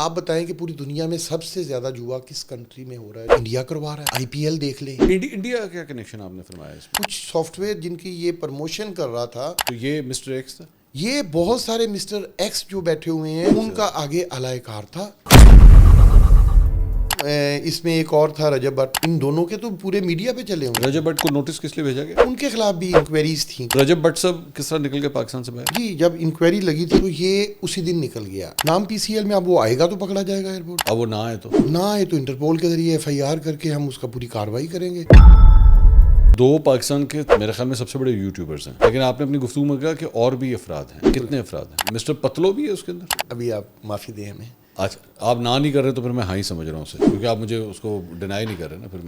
آپ بتائیں کہ پوری دنیا میں سب سے زیادہ جوا کس کنٹری میں ہو رہا ہے؟ انڈیا کروا رہا ہے. IPL دیکھ لیں. انڈیا کیا کنیکشن آپ نے فرمایا اس میں؟ کچھ سافٹ ویئر جن کی یہ پروموشن کر رہا تھا, تو یہ مسٹر ایکس تھا. یہ بہت سارے مسٹر ایکس جو بیٹھے ہوئے ہیں ان کا آگے اعلی کار تھا. اس میں ایک اور تھا رجب بٹ. ان دونوں کے تو پورے میڈیا پہ چلے ہوئے. رجب بٹ کو نوٹس کس لیے بھیجا گیا؟ ان کے خلاف بھی انکوائریز تھیں. رجب بٹ صاحب کس طرح نکل کے پاکستان سے باہر؟ جی جب انکوائری لگی تھی تو یہ اسی دن نکل گیا. نام PCL میں اب وہ آئے گا تو پکڑا جائے گا ایئرپورٹ. اب وہ نہ آئے تو انٹرپول کے ذریعے FIR کر کے ہم اس کا پوری کارروائی کریں گے. 2 پاکستان کے میرے خیال میں سب سے بڑے یوٹیوبرز ہیں, لیکن آپ نے اپنی گفتگو میں کہا کہ اور بھی افراد ہیں. کتنے افراد ہیں؟ مسٹر پتلو بھی ہے اس کے اندر. ابھی آپ معافی دیں ہمیں. اچھا آپ نہ نہیں کر رہے تو پھر میں ہاں ہی سمجھ رہا ہوں اسے, کیونکہ آپ مجھے اس کو ڈینائی نہیں کر رہے نا. پھر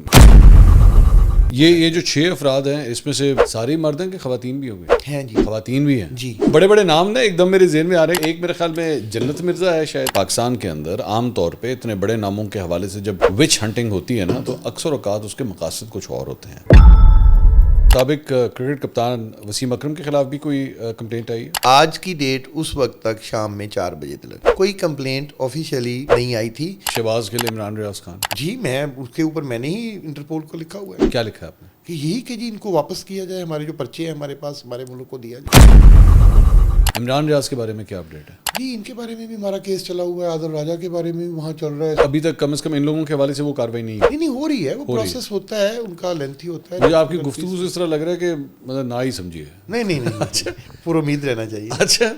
یہ جو 6 افراد ہیں اس میں سے ساری مرد ہیں کہ خواتین بھی ہو گئی ہیں؟ جی خواتین بھی ہیں. جی بڑے بڑے نام نا ایک دم میرے ذہن میں آ رہے ہیں. ایک میرے خیال میں جنت مرزا ہے شاید. پاکستان کے اندر عام طور پہ اتنے بڑے ناموں کے حوالے سے جب وچ ہنٹنگ ہوتی ہے نا تو اکثر اوقات اس کے مقاصد کچھ اور ہوتے ہیں. سابق کرکٹ کپتان وسیم اکرم کے خلاف بھی کوئی کمپلینٹ آئی ہے؟ آج کی ڈیٹ اس وقت تک شام میں 4 بجے تک کوئی کمپلینٹ آفیشیلی نہیں آئی تھی. شہباز گل, عمران ریاض خان. جی میں اس کے اوپر میں نے ہی انٹرپول کو لکھا ہوا ہے. کیا لکھا ہے آپ نے؟ کہ یہی کہ جی ان کو واپس کیا جائے, ہمارے جو پرچے ہیں ہمارے پاس ہمارے ملک کو دیا جائے. عمران ریاض کے بارے میں کیا اپڈیٹ ہے؟ جی ان کے بارے میں بھی ہمارا کیس چلا ہوا ہے. عادل راجہ کے بارے میں بھی وہاں چل رہا ہے. ابھی تک کم از کم ان لوگوں کے حوالے سے وہ کاروائی نہیں ہے. نہیں ہو رہی ہے, وہ پروسیس ہوتا ہے ان کا, لینتھی ہوتا ہے. مجھے آپ کی گفتگو سے اس طرح لگ رہا ہے کہ مطلب نہ ہی سمجھیے. نہیں اچھا پورا امید رہنا چاہیے. اچھا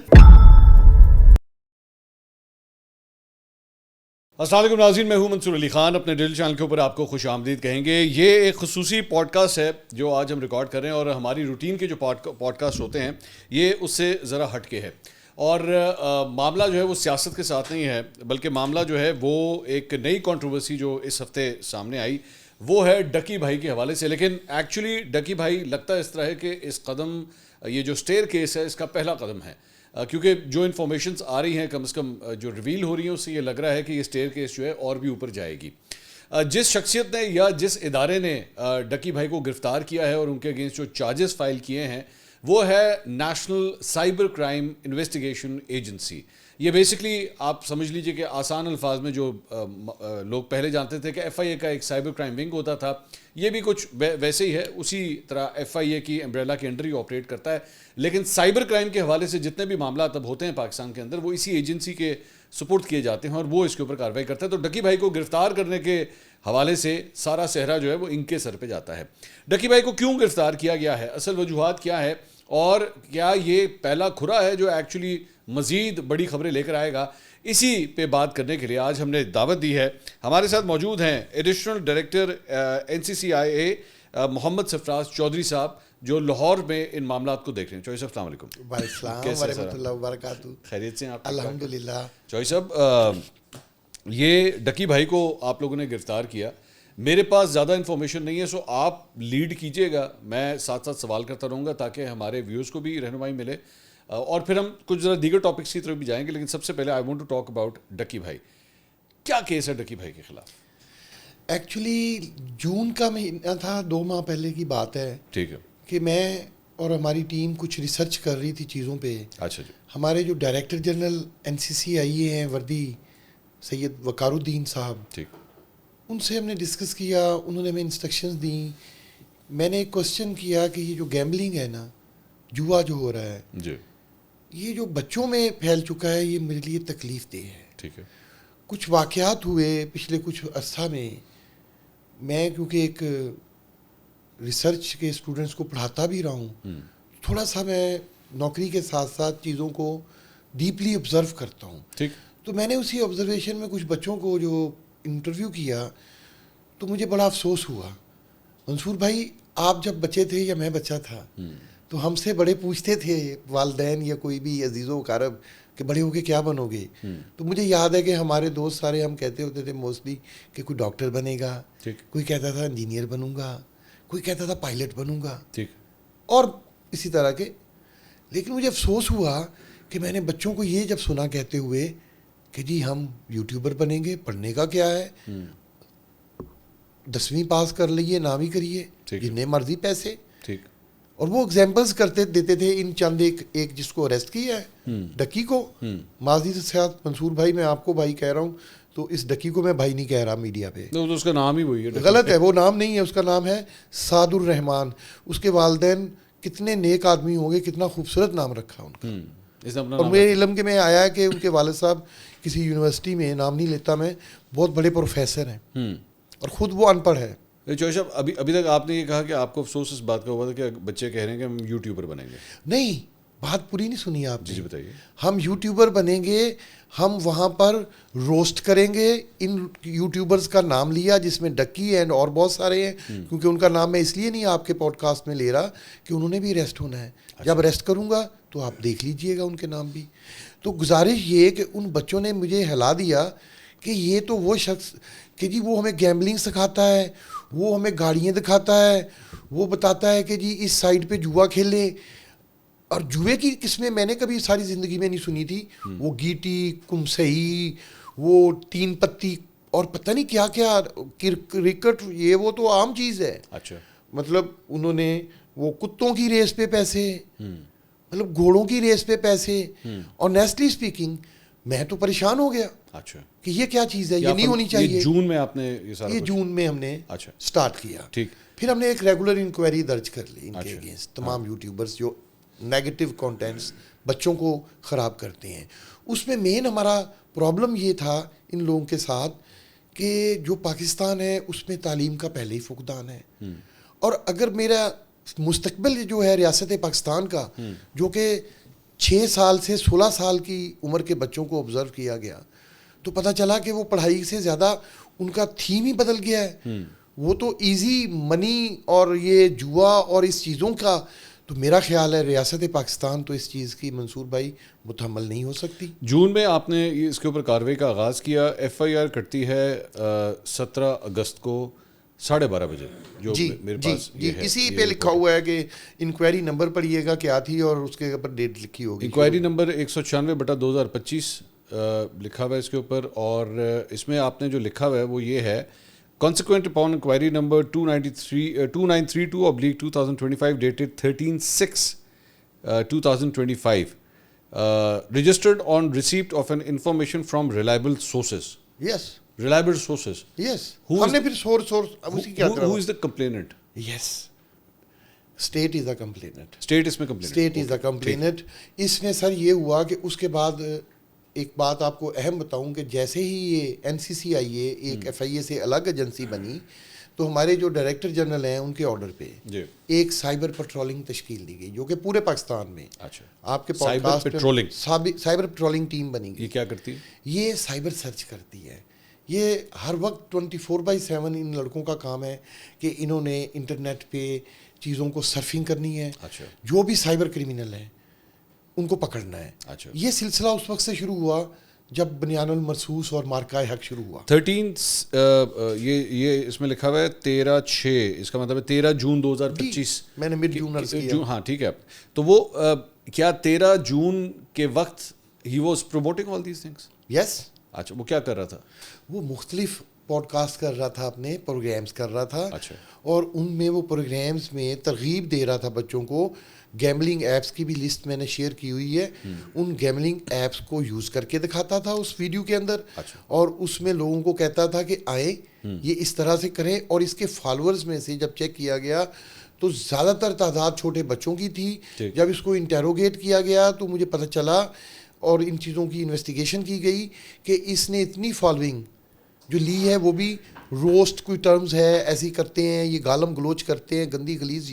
السلام علیکم ناظرین, میں ہوں منصور علی خان. اپنے ڈیل چینل کے اوپر آپ کو خوش آمدید کہیں گے. یہ ایک خصوصی پوڈ کاسٹ ہے جو آج ہم ریکارڈ کر رہے ہیں, اور ہماری روٹین کے جو پوڈ کاسٹ ہوتے ہیں یہ اس سے ذرا ہٹ کے ہے. اور معاملہ جو ہے وہ سیاست کے ساتھ نہیں ہے, بلکہ معاملہ جو ہے وہ ایک نئی کنٹروورسی جو اس ہفتے سامنے آئی وہ ہے ڈکی بھائی کے حوالے سے. لیکن ایکچولی ڈکی بھائی لگتا اس طرح ہے کہ اس قدم, یہ جو اسٹیئر کیس ہے اس کا پہلا قدم ہے, کیونکہ جو انفارمیشنز آ رہی ہیں کم از کم جو ریویل ہو رہی ہیں اس سے یہ لگ رہا ہے کہ یہ اسٹیئر کیس جو ہے اور بھی اوپر جائے گی. جس شخصیت نے یا جس ادارے نے ڈکی بھائی کو گرفتار کیا ہے اور ان کے اگینسٹ جو چارجز فائل کیے ہیں وہ ہے national cyber crime investigation agency. یہ بیسکلی آپ سمجھ لیجئے کہ آسان الفاظ میں جو لوگ پہلے جانتے تھے کہ FIA کا ایک سائبر کرائم ونگ ہوتا تھا, یہ بھی کچھ ویسے ہی ہے. اسی طرح FIA کی امبریلا کے انڈر ہی آپریٹ کرتا ہے, لیکن سائبر کرائم کے حوالے سے جتنے بھی معاملات اب ہوتے ہیں پاکستان کے اندر وہ اسی ایجنسی کے سپورٹ کیے جاتے ہیں اور وہ اس کے اوپر کارروائی کرتا ہے. تو ڈکی بھائی کو گرفتار کرنے کے حوالے سے سارا صحرا جو ہے وہ ان کے سر پہ جاتا ہے. ڈکی بھائی کو کیوں گرفتار کیا گیا ہے, اصل وجوہات کیا ہے, اور کیا یہ پہلا کھرا ہے جو ایکچولی مزید بڑی خبریں لے کر آئے گا, اسی پہ بات کرنے کے لیے آج ہم نے دعوت دی ہے. ہمارے ساتھ موجود ہیں additional director NCCIA Muhammad Sarfaraz Chaudhry صاحب, جو لاہور میں ان معاملات کو دیکھ رہے ہیں. چوہدری صاحب السلام علیکم. وعلیکم السلام ورحمۃ اللہ وبرکاتہ. خیریت سے ہیں آپ؟ الحمدللہ. چوہدری صاحب یہ ڈکی بھائی کو آپ لوگوں نے گرفتار کیا, میرے پاس زیادہ انفارمیشن نہیں ہے, سو آپ لیڈ کیجئے گا, میں ساتھ ساتھ سوال کرتا رہوں گا تاکہ ہمارے ویوز کو بھی رہنمائی ملے, اور پھر ہم کچھ ذرا دیگر ٹاپکس کی طرف بھی جائیں گے. لیکن سب سے پہلے I want to talk about Ducky Bhai. کیا کیس ہے ڈکی بھائی کے خلاف؟ ایکچولی جون کا مہینہ تھا, 2 ماہ پہلے کی بات ہے. ٹھیک ہے. کہ میں اور ہماری ٹیم کچھ ریسرچ کر رہی تھی چیزوں پہ. اچھا جی. ہمارے جو ڈائریکٹر جنرل NCCIA ہیں وردی, سید وقار الدین صاحب, ٹھیک, ان سے ہم نے ڈسکس کیا. انہوں نے ہمیں انسٹرکشنز دیں. میں نے ایک کوشچن کیا کہ یہ جو گیمبلنگ ہے نا, جوا جو ہو رہا ہے جی, یہ جو بچوں میں پھیل چکا ہے, یہ میرے لیے تکلیف دہ ہے. ٹھیک ہے. کچھ واقعات ہوئے پچھلے کچھ عرصہ میں. میں کیونکہ ایک ریسرچ کے اسٹوڈنٹس کو پڑھاتا بھی رہا ہوں, تھوڑا سا میں نوکری کے ساتھ ساتھ چیزوں کو ڈیپلی آبزرو کرتا ہوں. ٹھیک. تو میں نے اسی آبزرویشن میں کچھ بچوں کو جو انٹرویو کیا تو مجھے بڑا افسوس ہوا. منصور بھائی, آپ جب بچے تھے یا میں بچہ تھا تو ہم سے بڑے پوچھتے تھے والدین یا کوئی بھی عزیز و اقارب کہ بڑے ہو کے کیا بنو گے. تو مجھے یاد ہے کہ ہمارے دوست سارے ہم کہتے ہوتے تھے موسٹلی کہ کوئی ڈاکٹر بنے گا, کوئی کہتا تھا انجینئر بنوں گا, کوئی کہتا تھا پائلٹ بنوں گا, ٹھیک, اور اسی طرح کے. لیکن مجھے افسوس ہوا کہ میں نے بچوں کو یہ جب سنا کہتے ہوئے کہ جی ہم یوٹیوبر بنیں گے, پڑھنے کا کیا ہے, 10ویں پاس کر لیے, نہ بھی کریے, جتنے مرضی پیسے. ٹھیک. اور وہ ایگزامپلس کرتے دیتے تھے ان چند ایک جس کو اریسٹ کیا ہے ڈکی کو ماضی سے ساتھ منصور بھائی میں آپ کو بھائی کہہ رہا ہوں تو اس ڈکی کو میں بھائی نہیں کہہ رہا میڈیا پہ, تو اس کا نام ہی وہی ہے, غلط ہے, وہ نام نہیں ہے, اس کا نام ہے سعد الرحمان. اس کے والدین کتنے نیک آدمی ہوں گے, کتنا خوبصورت نام رکھا ان کا. اس نے اپنا اور نام میرے علم کے میں آیا ہے کہ ان کے والد صاحب کسی یونیورسٹی میں, نام نہیں لیتا میں, بہت بڑے پروفیسر ہیں اور خود وہ ان پڑھ ہے. چوہے صاحب ابھی تک آپ نے یہ کہا کہ آپ کو افسوس اس بات کا ہوا تھا کہ بچے کہہ رہے ہیں کہ ہم یوٹیوبر بنیں گے. نہیں, بات پوری نہیں سنی آپ نے. جی بتائیے. ہم یوٹیوبر بنیں گے, ہم وہاں پر روسٹ کریں گے. ان یوٹیوبرز کا نام لیا جس میں ڈکی اینڈ اور بہت سارے ہیں, کیونکہ ان کا نام میں اس لیے نہیں آپ کے پوڈ کاسٹ میں لے رہا کہ انہوں نے بھی اریسٹ ہونا ہے. جب اریسٹ کروں گا تو آپ دیکھ لیجئے گا ان کے نام بھی. تو گزارش یہ کہ ان بچوں نے مجھے ہلا دیا کہ یہ تو وہ شخص کہ جی وہ ہمیں گیمبلنگ سکھاتا ہے, وہ ہمیں گاڑیاں دکھاتا ہے, وہ بتاتا ہے کہ جی اس سائڈ پہ جوا کھیلیں. اور جوئے کی قسمیں میں نے کبھی ساری زندگی میں نہیں سنی تھی. وہ گیٹی, کمسئی, وہ 3 پتی اور پتہ نہیں کیا کیا, کرکٹ, یہ وہ تو عام چیز ہے. اچھا, مطلب انہوں نے وہ کتوں کی ریس پہ پیسے, مطلب گھوڑوں کی ریس پہ پیسے. اور نیسٹلی اسپیکنگ میں تو پریشان ہو گیا. اچھا, کہ یہ کیا چیز ہے, یہ نہیں ہونی چاہیے. جون میں آپ نے یہ سارا, یہ جون میں ہم نے اچھا سٹارٹ کیا. ٹھیک. پھر ہم نے ایک ریگولر انکوائری درج کر لی ان کے اگینسٹ تمام یوٹیوبرز جو نیگیٹو کانٹینٹس بچوں کو خراب کرتے ہیں. اس میں مین ہمارا پرابلم یہ تھا ان لوگوں کے ساتھ کہ جو پاکستان ہے اس میں تعلیم کا پہلے ہی فقدان ہے. اور اگر میرا مستقبل جو ہے ریاست پاکستان کا, جو کہ 6 سال سے 16 سال کی عمر کے بچوں کو آبزرو کیا گیا, تو پتہ چلا کہ وہ پڑھائی سے زیادہ ان کا تھیم ہی بدل گیا ہے. وہ تو ایزی منی اور یہ جوا اور اس چیزوں کا, تو میرا خیال ہے ریاست پاکستان تو اس چیز کی منصور بھائی متحمل نہیں ہو سکتی. جون میں آپ نے اس کے اوپر کارروائی کا آغاز کیا. ایف آئی آر کٹتی ہے 17 اگست کو 12:30 بجے, جو میرے پاس جی اسی پہ لکھا ہوا ہے کہ انکوائری نمبر پڑھیے گا کیا تھی اور اس کے اوپر ڈیٹ لکھی ہوگی. انکوائری نمبر 196/2025 لکھا ہوا ہے اس کے اوپر. اور اس میں آپ نے جو لکھا ہوا ہے وہ یہ ہے, Consequent upon inquiry number 2932/2025 dated 13/6/2025 registered on receipt of an information from reliable sources. Yes. Reliable sources. Yes. ہم نے پھر سورس اسی کیا کرا. Who is the complainant? Yes. State is the complainant. State اس میں complainant. State is the complainant. اس میں سر یہ ہوا کہ اس کے بعد ایک بات آپ کو اہم بتاؤں کہ جیسے ہی یہ این سی سی آئی اے ایک ایف آئی اے سے الگ ایجنسی بنی, تو ہمارے جو ڈائریکٹر جنرل ہیں ان کے آرڈر پہ ایک سائبر پیٹرولنگ تشکیل دی گئی, جو کہ پورے پاکستان میں آپ کے سائبر پیٹرولنگ ٹیم بنی گئی. یہ کیا کرتی ہے؟ یہ سائبر سرچ کرتی ہے. یہ ہر وقت 24/7 ان لڑکوں کا کام ہے کہ انہوں نے انٹرنیٹ پہ چیزوں کو سرفنگ کرنی ہے. جو بھی سائبر کرمنل ہیں ان کو پکڑنا ہے. یہ سلسلہ اس وقت سے شروع ہوا جب بنیان المرصوص اور مارکہ حق شروع ہوا. 13 یہ اس میں لکھا ہوا ہے 13/6, اس کا مطلب ہے 13 جون 2025. میں نے مڈ جون عرض کیا. ہاں ٹھیک ہے. تو وہ کیا 13 جون کے وقت he was promoting all these things? Yes. اچھا, وہ کیا کر رہا تھا؟ وہ مختلف پوڈ کاسٹ کر رہا تھا, اپنے پروگرامز کر رہا تھا. اور ان میں وہ پروگرامز میں ترغیب دے رہا تھا بچوں کو. گیملنگ ایپس کی بھی لسٹ میں نے شیئر کی ہوئی ہے. ان گیملنگ ایپس کو یوز کر کے دکھاتا تھا اس ویڈیو کے اندر. اور اس میں لوگوں کو کہتا تھا کہ آئیں یہ اس طرح سے کریں. اور اس کے فالوورز میں سے جب چیک کیا گیا تو زیادہ تر تعداد چھوٹے بچوں کی تھی. جب اس کو انٹیروگیٹ کیا گیا تو مجھے پتہ چلا اور ان چیزوں کی انویسٹیگیشن کی گئی کہ اس نے اتنی فالوئنگ جو لی ہے وہ بھی روسٹ کوئی ٹرمز ہے ایسی کرتے ہیں, یہ گالم گلوچ کرتے ہیں, گندی غلیظ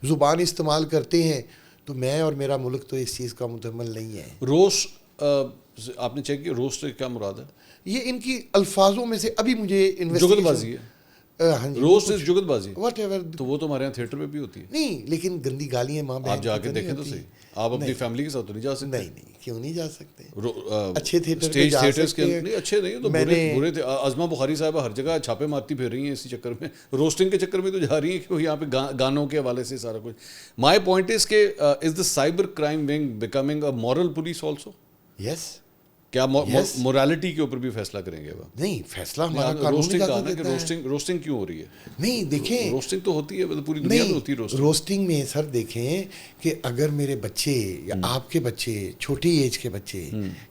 زبان استعمال کرتے ہیں. تو میں اور میرا ملک تو اس چیز کا متحمل نہیں ہے. روسٹ آپ نے چیک کیا, روسٹ سے کیا مراد ہے؟ یہ ان کی الفاظوں میں سے ابھی مجھے جگت بازی ہے. روسٹ از جگت بازی. What ever. تو وہ تو ہمارے یہاں تھیٹر میں بھی ہوتی ہے. نہیں, لیکن گندی گالیاں ماں بہن آپ جا کے دیکھیں تو صحیح. آپ اپنی فیملی کے ساتھ تو نہیں جا سکتے. نہیں, کیوں نہیں جا سکتے؟ اچھے تھیٹر اسٹیج تھیٹرز کے نہیں اچھے نہیں تو برے تھے. عظمہ بخاری صاحبہ ہر جگہ چھاپے مارتی پھر رہی ہیں اسی چکر میں, روسٹنگ کے چکر میں تو جا رہی ہیں کہ یہاں پہ گانوں کے حوالے سے سارا کچھ. مائی پوائنٹ از کہ is the cyber crime wing becoming a moral police also? Yes. کیا مورالٹی کے اوپر بھی فیصلہ کریں گے وہ؟ نہیں، فیصلہ ہمارا قانون اجازت دیتا ہے. روسٹنگ کیوں ہو رہی ہے؟ نہیں دیکھیں، روسٹنگ تو ہوتی ہے پوری دنیا میں ہوتی ہے نہیں، روسٹنگ میں سر دیکھیں کہ اگر میرے بچے یا آپ کے بچے، چھوٹی ایج کے بچے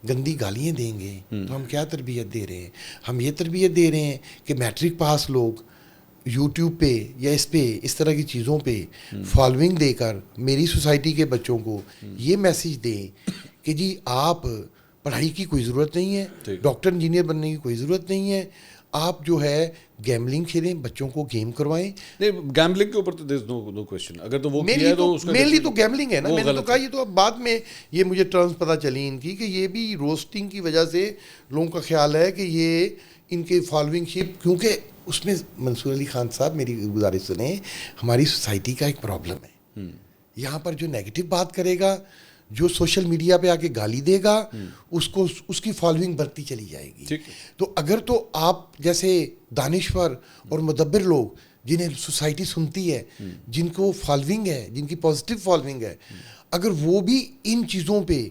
گندی گالیاں دیں گے تو ہم کیا تربیت دے رہے ہیں؟ ہم یہ تربیت دے رہے ہیں کہ میٹرک پاس لوگ یوٹیوب پہ یا اس طرح کی چیزوں پہ فالوئنگ دے کر میری سوسائٹی کے بچوں کو یہ میسیج دیں کہ جی آپ پڑھائی کی کوئی ضرورت نہیں ہے، ڈاکٹر انجینئر بننے کی کوئی ضرورت نہیں ہے، آپ جو ہے گیملنگ کھیلیں، بچوں کو گیم کروائیں. نہیں، گیملنگ کے اوپر تو دیر از نو کوسچن. اگر تو وہ کیا ہے تو اس کا مینلی تو گیملنگ ہے نا. میں نے تو کہا یہ تو اب بعد میں یہ مجھے ٹرمز پتہ چلی ان کی کہ یہ بھی روسٹنگ کی وجہ سے لوگوں کا خیال ہے کہ یہ ان کے فالوئنگ شپ، کیونکہ اس میں منصور علی خان صاحب میری گزارش سنیں، ہماری سوسائٹی کا ایک پرابلم ہے. یہاں پر جو نیگیٹو بات کرے گا، جو سوشل میڈیا پہ آ کے گالی دے گا، اس کی فالوئنگ بڑھتی چلی جائے گی. تو اگر تو آپ جیسے دانشور اور مدبر لوگ جنہیں سوسائٹی سنتی ہے، جن کو فالوئنگ ہے، جن کی پازیٹیو فالوئنگ ہے، اگر وہ بھی ان چیزوں پہ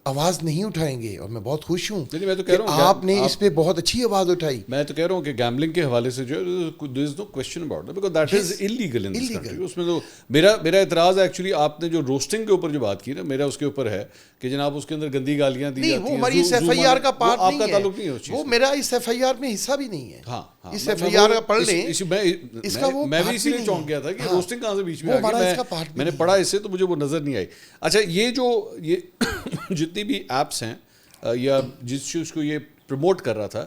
آواز نہیں اٹھائیں گے، اور میں بہت خوش ہوں کہ آپ نے اس پہ بہت اچھی آواز اٹھائی. میں تو کہہ رہا ہوں کہ گیملنگ کے حوالے سے جو there is no question about it because that is illegal in this country. اس میں تو میرا اعتراض ایکچولی آپ نے جو روسٹنگ کے اوپر جو بات کی نا، میرا اس کے اوپر ہے کہ جناب اس کے اندر گندی گالیاں دی جاتی ہیں. وہ ہماری اس ایف آئی آر کا پارٹ نہیں ہے، آپ کا تعلق نہیں ہے اس چیز، وہ میرا اس ایف آئی آر میں حصہ بھی نہیں ہے. ہاں، اس ایف آئی آر کا پڑھ لیں، اس کا وہ میں بھی اسی لیے چونک گیا تھا کہ روسٹنگ کہاں سے بیچ میں آ گئی. میں نے پڑھا اس سے تو مجھے وہ نظر نہیں آئی. اچھا، یہ جتنی بھی ایپس ہیں یا جس چیز کو یہ پروموٹ کر رہا تھا،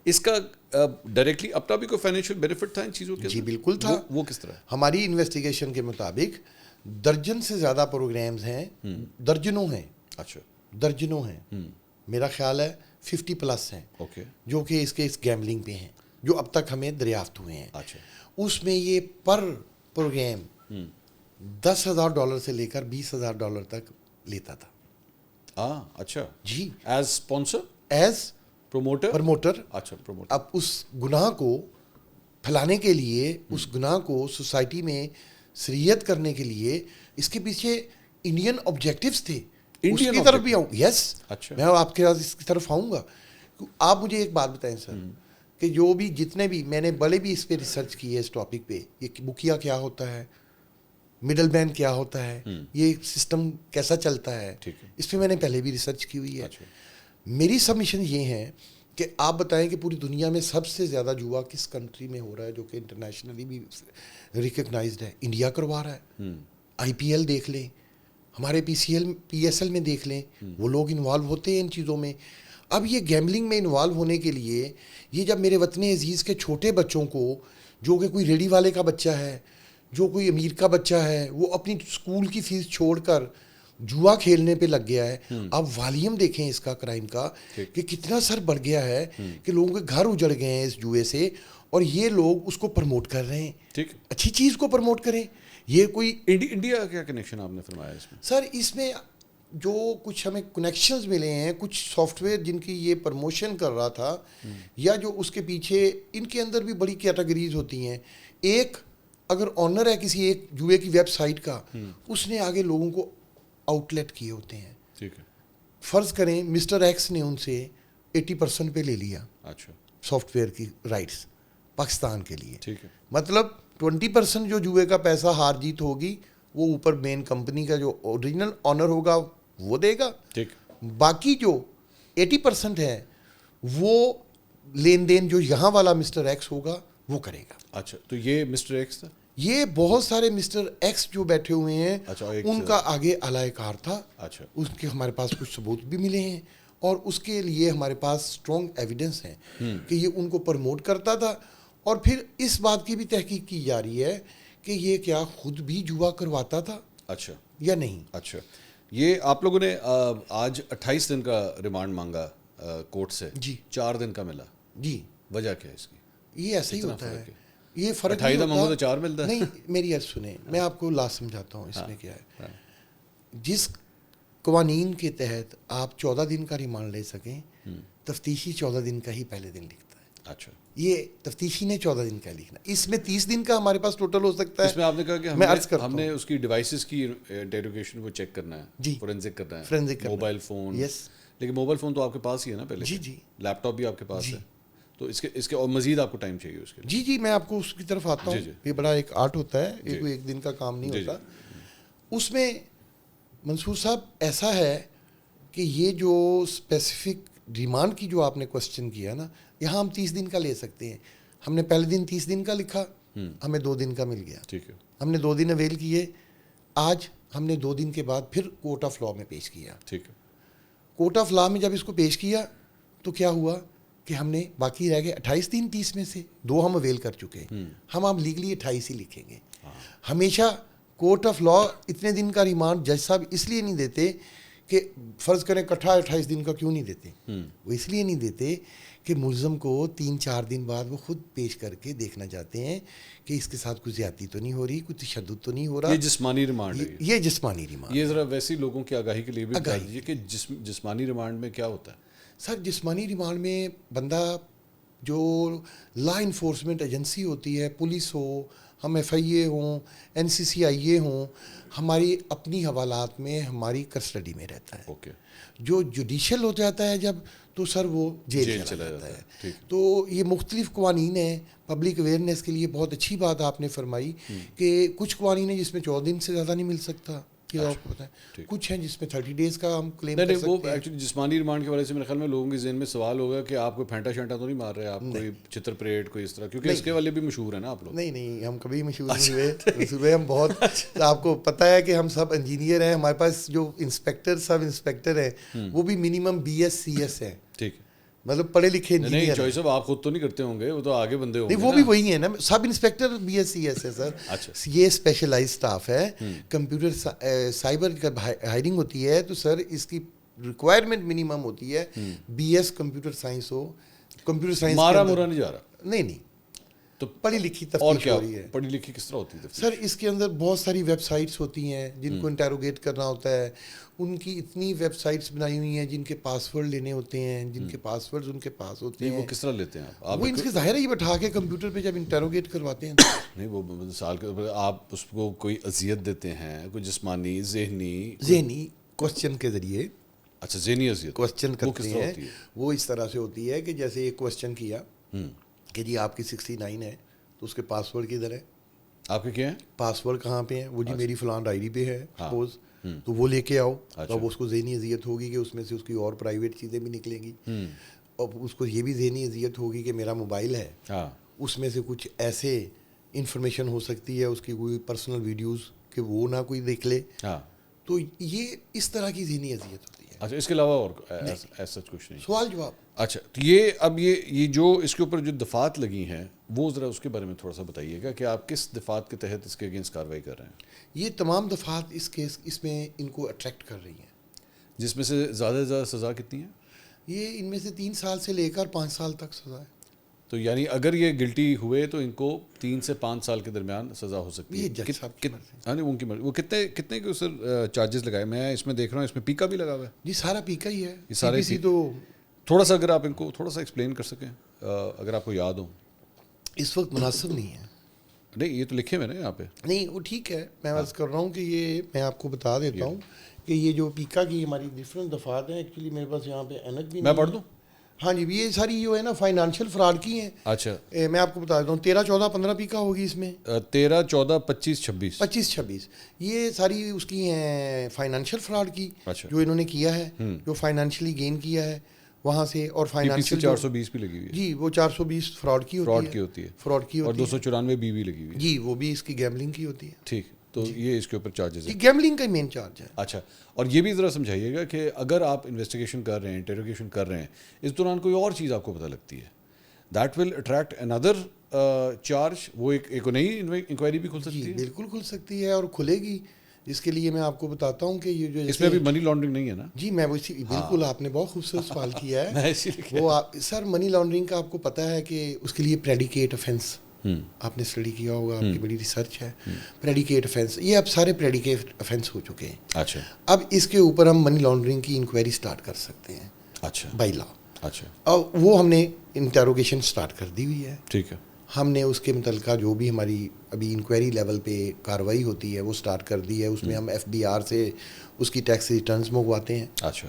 اس کا ڈائریکٹلی اپنا بھی کوئی فائنینشیل بینیفٹ تھا ان چیزوں کے؟ جی بالکل تھا. وہ کس طرح؟ ہماری انویسٹیگیشن کے مطابق درجن سے زیادہ پروگرامز ہیں، درجنوں ہیں. اچھا، درجنوں ہیں، میرا خیال ہے 50+ ہیں جو کہ اس گیملنگ پہ ہیں، جو اب تک ہمیں دریافت ہوئے ہیں. اچھا، اس میں یہ پر پروگرام $10,000 سے لے کر $20,000 تک لیتا تھا. اچھا جی، ایز اسپانسر، ایز پروموٹر. اچھا، پروموٹر. اب اس گناہ کو پھیلانے کے لیے، اس گناہ کو سوسائٹی میں سریت کرنے کے لیے، اس کے پیچھے انڈین آبجیکٹیوز تھے. اس کی طرف بھی آؤں. یس، میں آپ کے اس کی طرف آؤں گا. آپ مجھے ایک بات بتائیں سر کہ جو بھی جتنے بھی میں نے بڑے بھی اس پہ ریسرچ کی ہے، اس ٹاپک پہ، یہ مکھیا کیا ہوتا ہے، مڈل مین کیا ہوتا ہے، یہ سسٹم کیسا چلتا ہے، اس پہ میں نے پہلے بھی ریسرچ کی ہوئی ہے. میری سبمیشن یہ ہے کہ آپ بتائیں کہ پوری دنیا میں سب سے زیادہ جوا کس کنٹری میں ہو رہا ہے جو کہ انٹرنیشنلی بھی ریکگنائزڈ ہے؟ انڈیا کروا رہا ہے. IPL دیکھ لیں، ہمارے PSL میں دیکھ لیں، وہ لوگ انوالو ہوتے ہیں ان چیزوں میں. اب یہ گیملنگ میں انوالو ہونے کے لیے، یہ جب میرے وطن عزیز کے چھوٹے بچوں کو، جو کہ کوئی ریڈی والے کا بچہ ہے، جو کوئی امیر کا بچہ ہے، وہ اپنی اسکول کی فیس چھوڑ کر جوا کھیلنے پہ لگ گیا ہے. اب والیوم دیکھیں اس کا کرائم کا کہ کتنا سر بڑھ گیا ہے، کہ لوگوں کے گھر اجڑ گئے ہیں اس جوئے سے، اور یہ لوگ اس کو پروموٹ کر رہے ہیں. ٹھیک، اچھی چیز کو پروموٹ کریں. یہ کوئی انڈیا کا کیا کنیکشن آپ نے فرمایا اس میں؟ سر اس میں جو کچھ ہمیں کنیکشنز ملے ہیں، کچھ سافٹ ویئر جن کی یہ پروموشن کر رہا تھا، یا جو اس کے پیچھے، ان کے اندر بھی بڑی کیٹیگریز ہوتی ہیں. ایک اگر آنر ہے کسی ایک جوئے کی ویب سائٹ کا، اس نے آگے لوگوں کو آؤٹ لیٹ کیے ہوتے ہیں. ٹھیک ہے، فرض کریں مسٹر ایکس نے ان سے 80% پہ لے لیا. اچھا، سافٹ ویئر کی رائٹس پاکستان کے لیے. ٹھیک ہے، مطلب 20% جو جوئے کا پیسہ ہار جیت ہوگی وہ اوپر مین کمپنی کا جو اوریجنل آنر ہوگا وہ دے گا. ٹھیک، باقی جو 80% ہے وہ لین دین جو یہاں والا مسٹر ایکس ہوگا وہ کرے گا. اچھا، تو یہ مسٹر ایکس تھا؟ یہ بہت سارے مسٹر ایکس جو بیٹھے ہوئے ہیں، ان کا آگے اعلی کار تھا. اچھا، اس کے ہمارے پاس کچھ ثبوت بھی ملے ہیں، اور اس کے لیے ہمارے پاس اسٹرانگ ایویڈنس ہیں کہ یہ ان کو پروموٹ کرتا تھا. اور پھر اس بات کی بھی تحقیق کی جا رہی ہے کہ یہ کیا خود بھی جوا کرواتا تھا. اچھا، یا نہیں. اچھا، یہ آپ لوگوں نے آج 28 دن کا ریمانڈ مانگا کورٹ سے. جی، 4 دن کا ملا. جی، وجہ کیا ہے اس کی؟ یہ ایسے ہی ہوتا ہے. یہ فرق نہیں ہوتا. 4 ملتا ہے. نہیں، میری عرض سنیں، میں آپ کو لاسٹ سمجھاتا ہوں. اس میں کیا ہے، جس قوانین کے تحت آپ 14 دن کا ریمانڈ لے سکیں، تفتیشی 14 دن کا ہی پہلے دن لکھتا ہے. اچھا، یہ تفتیشی نے 14 دن کا لکھنا. اس میں 30 دن کا ہمارے پاس ٹوٹل ہو سکتا ہے. اس میں آپ نے کہا کہ ہم نے اس کی ڈیوائسز کی انٹروگیشن کو چیک کرنا ہے. جی، فورینزک کرنا ہے، موبائل فون. یس، لیکن موبائل فون تو آپ کے پاس ہی ہے نا پہلے؟ جی جی. لیپ ٹاپ بھی آپ کے پاس ہے، تو اس کے اور مزید آپ کو ٹائم چاہیے اس کے لیے؟ جی جی میں آپ کو اس کی طرف آتا ہوں. یہ بڑا ایک آرٹ ہوتا ہے، ایک دن کا کام نہیں ہوتا. اس میں منصور صاحب ایسا ہے کہ یہ جو اسپیسیفک ڈیمانڈ کی جو آپ نے کوشچن کیا نا، یہاں ہم 30 دن کا لے سکتے ہیں. ہم نے پہلے دن 30 دن کا لکھا، ہمیں 2 دن کا مل گیا. ٹھیک ہے. ہم نے 2 دن اویل کیے. آج ہم نے 2 دن کے بعد پھر کورٹ آف لاء میں پیش کیا. ٹھیک ہے. کورٹ آف لاء میں جب اس کو پیش کیا تو کیا ہوا کہ ہم نے باقی رہ گئے 28 دن. 30 میں سے 2 ہم اویل کر چکے. ہم اب لیگلی 28 ہی لکھیں گے. ہمیشہ کورٹ آف لاء اتنے دن کا ریمانڈ جج صاحب اس لیے نہیں دیتے کہ فرض کریں اکٹھا 28 دن کا کیوں نہیں دیتے. وہ اس لیے نہیں دیتے کہ ملزم کو 3-4 دن بعد وہ خود پیش کر کے دیکھنا چاہتے ہیں کہ اس کے ساتھ کوئی زیادتی تو نہیں ہو رہی، کوئی تشدد تو نہیں ہو رہا. یہ جسمانی ریمانڈ ہے. یہ جسمانی ریمانڈ. یہ ذرا ویسی لوگوں کی آگاہی کے لیے بھی بتا دیجیے کہ جسمانی ریمانڈ میں کیا ہوتا ہے. سر جسمانی ریمانڈ میں بندہ جو لا انفورسمنٹ ایجنسی ہوتی ہے، پولیس ہو، ہم ایف آئی اے ہوں، این سی سی آئی اے ہوں، ہماری اپنی حوالات میں ہماری کسٹڈی میں رہتا ہے. اوکے. جو جوڈیشل ہو جاتا ہے جب تو سر وہ جیل چلا جاتا ہے. تو یہ مختلف قوانین ہیں. پبلک اویئرنیس کے لیے بہت اچھی بات آپ نے فرمائی کہ کچھ قوانین ہیں جس میں 14 دن سے زیادہ نہیں مل سکتا، آپ کو پتہ ہے. کچھ ہیں جس میں 30 ڈیز کا ہم کلیم کر سکتے ہیں. وہ ایکچولی جسمانی ریمانڈ کے حوالے سے میرے خیال میں لوگوں کے ذہن میں سوال ہوگا کہ آپ کوئی پھینٹا شینٹا تو نہیں مار رہے، آپ کوئی چتر پریڈ کوئی اس طرح، کیونکہ اس کے والے بھی مشہور ہیں نا آپ لوگ. نہیں ہم کبھی مشہور نہیں ہوئے. ہم بہت آپ کو پتہ ہے کہ ہم سب انجینئر ہیں. ہمارے پاس جو انسپیکٹر سب انسپیکٹر ہیں وہ بھی منیمم BS CS ہیں. ٹھیک ہے. مطلب پڑھے لکھے انجینئر. نہیں چوائس آپ خود تو نہیں کرتے ہوں گے، وہ تو آگے بندے ہوں گے. نہیں وہ بھی وہی ہیں نا، سب انسپیکٹر BS CS ہے سر. یہ اسپیشلائز اسٹاف ہے. کمپیوٹر سائبر کا ہائرنگ ہوتی ہے تو سر اس کی ریکوائرمنٹ منیمم ہوتی ہے BS کمپیوٹر سائنس ہو. کمپیوٹر سائنس مارا مورا نہیں جا رہا. نہیں تو پڑھی لکھی اور تفتیش کیا ہو رہی ہے. پڑھی لکھی کس طرح ہوتی ہے سر اس کے اندر بہت ساری ویب سائٹس ہوتی ہیں جن کو انٹیروگیٹ کرنا ہوتا ہے. ان کی اتنی ویب سائٹس بنائی ہوئی ہیں جن کے پاسورڈ لینے ہوتے ہیں، جن کے پاسورڈز ان کے پاس ہوتے ہیں. وہ کس طرح لیتے ہیں آپ؟ وہ ان کے ظاہر ہے یہ بٹھا کے کمپیوٹر پہ جب انٹیروگیٹ کرواتے ہیں. نہیں وہ سال کے آپ اس کو کوئی اذیت دیتے ہیں، کوئی جسمانی ذہنی کوشچن کے ذریعے. اچھا ذہنی اذیت کوشچن کرتے ہیں. وہ اس طرح سے ہوتی ہے کہ جیسے ایک کوشچن کیا کہ جی آپ کی 69 ہے تو اس کے پاسورڈ کدھر ہے؟ آپ کے کیا ہے پاسورڈ کہاں پہ ہیں؟ وہ جی میری فلان ڈائری پہ ہے سپوز، تو وہ لے کے آؤ. اب اس کو ذہنی اذیت ہوگی کہ اس میں سے اس کی اور پرائیویٹ چیزیں بھی نکلیں گی. اور اس کو یہ بھی ذہنی اذیت ہوگی کہ میرا موبائل ہے، اس میں سے کچھ ایسے انفارمیشن ہو سکتی ہے، اس کی کوئی پرسنل ویڈیوز کہ وہ نہ کوئی دیکھ لے. تو یہ اس طرح کی ذہنی اذیت ہوتی ہے. اچھا اس کے علاوہ اور ایسا کچھ نہیں؟ سوال جواب. اچھا تو یہ جو اس کے اوپر جو دفعات لگی ہیں وہ ذرا اس کے بارے میں تھوڑا سا بتائیے گا کہ آپ کس دفعات کے تحت اس کے اگینسٹ کارروائی کر رہے ہیں؟ یہ تمام دفعات اس میں ان کو اٹریکٹ کر رہی ہیں. جس میں سے زیادہ زیادہ سزا کتنی ہے؟ یہ ان میں سے 3 سال سے لے کر 5 سال تک سزا ہے. تو یعنی اگر یہ گلٹی ہوئے تو ان کو 3 سے 5 سال کے درمیان سزا ہو سکتی ہے. ان کی مرضی. وہ کتنے کے سر چارجز لگائے؟ میں اس میں دیکھ رہا ہوں اس میں پیکا بھی لگا ہوا ہے. جی سارا پیکا ہی ہے. یہ سارے تو تھوڑا سا اگر آپ ان کو تھوڑا سا ایکسپلین کر سکیں اگر آپ کو یاد ہو. اس وقت مناسب نہیں ہے. نہیں یہ تو لکھے ہوئے نا یہاں پہ. نہیں وہ ٹھیک ہے، میں عرض کر رہا ہوں کہ یہ میں آپ کو بتا دیتا ہوں کہ یہ جو پیکا کی ہماری ڈفرینٹ دفعات ہیں. ایکچولی میرے پاس یہاں پہ اینک بھی میں پڑھ دوں. ہاں جی یہ ساری جو ہے نا فائنانشیل فراڈ کی ہیں. اچھا میں آپ کو بتا دیتا ہوں 13 14 15 پیکا ہوگی اس میں. 13 14 25 26 یہ ساری اس کی ہیں فائنانشیل فراڈ کی جو انہوں نے کیا ہے، جو فائنانشلی گین کیا ہے وہاں سے. اور فائنانشیل 420 بھی لگی ہوئی ہے. جی وہ 420 فراڈ کی ہوتی ہے. اور 294 بھی لگی ہوئی ہے. جی وہ بھی اس کی گیملنگ کی ہوتی ہے. ٹھیک تو یہ اس کے اوپر چارجز ہے. گیملنگ کا مین چارج ہے. اچھا اور یہ بھی ذرا سمجھائیے گا کہ اگر آپ انویسٹیگیشن کر رہے ہیں، انٹروگیشن کر رہے ہیں، اس دوران کوئی اور چیز آپ کو پتہ لگتی ہے that will attract another charge, وہ ایک نئی انکوائری بھی کھل سکتی ہے. بالکل کھل سکتی ہے اور کھلے گی. جس کے لیے میں آپ کو بتاتا ہوں کہ یہ جو اس میں بھی منی لانڈرنگ نہیں ہے نا؟ جی میں بالکل آپ نے بہت خوبصورت سوال کیا ہے. وہ سر منی لانڈرنگ کا آپ کو پتہ ہے کہ اس کے لیے پریڈیکیٹ افینس آپ نے اسٹڈی کیا ہوگا، آپ کی بڑی ریسرچ ہے. پریڈیکیٹ افینس یہ اب سارے پریڈیکیٹ افینس ہو چکے ہیں. اچھا اب اس کے اوپر ہم منی لانڈرنگ کی انکوائری اسٹارٹ کر سکتے ہیں. اچھا بائی لا. اچھا اور وہ ہم نے انٹروگیشن اسٹارٹ کر دی ہوئی ہے. ٹھیک ہے. ہم نے اس کے متعلقہ جو بھی ہماری ابھی انکوائری لیول پہ کارروائی ہوتی ہے وہ سٹارٹ کر دی ہے. اس میں ہم FBR سے اس کی ٹیکس ریٹرنز منگواتے ہیں. اچھا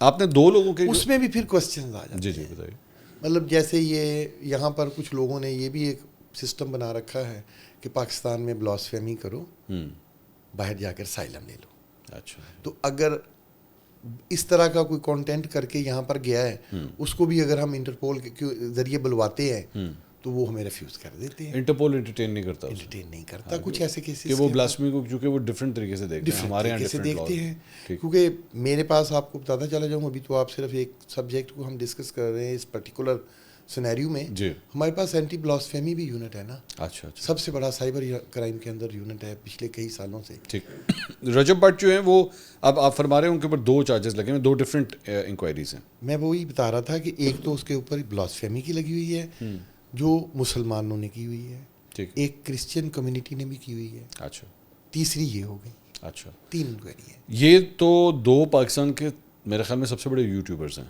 آپ نے 2 لوگوں کے اس میں بھی پھر کوشچنز آ جاتے جی جی بتائیے. مطلب جیسے یہ یہاں پر کچھ لوگوں نے یہ بھی ایک سسٹم بنا رکھا ہے کہ پاکستان میں بلاسفیمی کرو, باہر جا کر اسائلم لے لو. اچھا. تو اگر اس طرح کا کوئی کانٹینٹ کر کے یہاں پر گیا ہے, اس کو بھی اگر ہم انٹرپول کے ذریعے بلواتے ہیں تو وہ ہمیں ریفیوز کر دیتے ہیں. انٹرپول انٹرٹین نہیں کرتا, انٹرٹین نہیں کرتا. کچھ ایسے کیسز کہ وہ بلاسفیمی کو کیونکہ وہ ڈفرینٹ طریقے سے دیکھتے ہیں, ہمارے یہاں کیسے ڈفرینٹ دیکھتے ہیں. کیونکہ میرے پاس آپ کو بتاتا چلا جاؤں, ابھی تو آپ صرف ایک سبجیکٹ کو ہم ڈسکس کر رہے ہیں اس پرٹیکولر سینیریو میں. جی. ہمارے پاس اینٹی بلاسفیمی بھی یونٹ ہے نا. اچھا. سب سے بڑا سائبر کرائم کے اندر یونٹ ہے پچھلے کئی سالوں سے. ٹھیک. رجب بٹ جو ہیں وہ اب آپ فرما رہے ہیں ان کے اوپر 2 چارجز لگے ہیں, 2 ڈفرینٹ انکوائریز ہیں. میں وہی بتا رہا تھا کہ ایک تو اس کے اوپر بلاسفیمی کی لگی ہوئی ہے جو مسلمانوں نے کی ہوئی ہے, ایک کرسچن کمیونٹی نے بھی کی ہوئی ہے. اچھا. تیسری یہ ہو گئی. اچھا. 3 انکوائری ہے. یہ تو 2 پاکستان کے میرے خیال میں سب سے بڑے یوٹیوبرز ہیں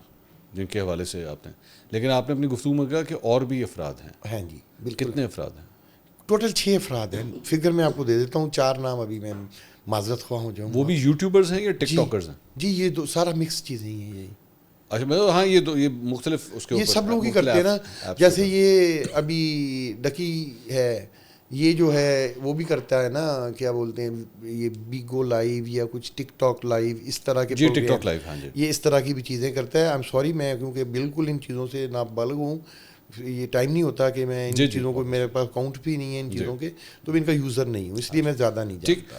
جن کے حوالے سے آپ نے, لیکن آپ نے اپنی گفتگو میں کہا کہ اور بھی افراد ہیں. ہاں جی بالکل. کتنے افراد ہیں؟ ٹوٹل 6 افراد ہیں. فگر میں آپ کو دے دیتا ہوں, 4 نام ابھی میں معذرت خواہ ہو جاؤں. وہ بھی یوٹیوبرز ہیں یا ٹک ٹاکرز ہیں؟ جی یہ سارا مکس چیزیں ہیں یہی. اچھا میں ہاں یہ مختلف اس کے اوپر یہ سب لوگ ہی کرتے ہیں نا. جیسے یہ ابھی ڈکی ہے, یہ جو ہے وہ بھی کرتا ہے نا, کیا بولتے ہیں یہ بیگو لائیو یا کچھ ٹک ٹاک لائیو اس طرح کے. جی ٹک ٹاک لائیو. ہاں جی. یہ اس طرح کی بھی چیزیں کرتا ہے. آئی ایم سوری میں کیونکہ بالکل ان چیزوں سے نابالغ ہوں, یہ ٹائم نہیں ہوتا کہ میں ان چیزوں کو, میرے پاس اکاؤنٹ بھی نہیں ہے ان چیزوں کے, تو ان کا یوزر نہیں ہوں, اس لیے میں زیادہ نہیں جانتا.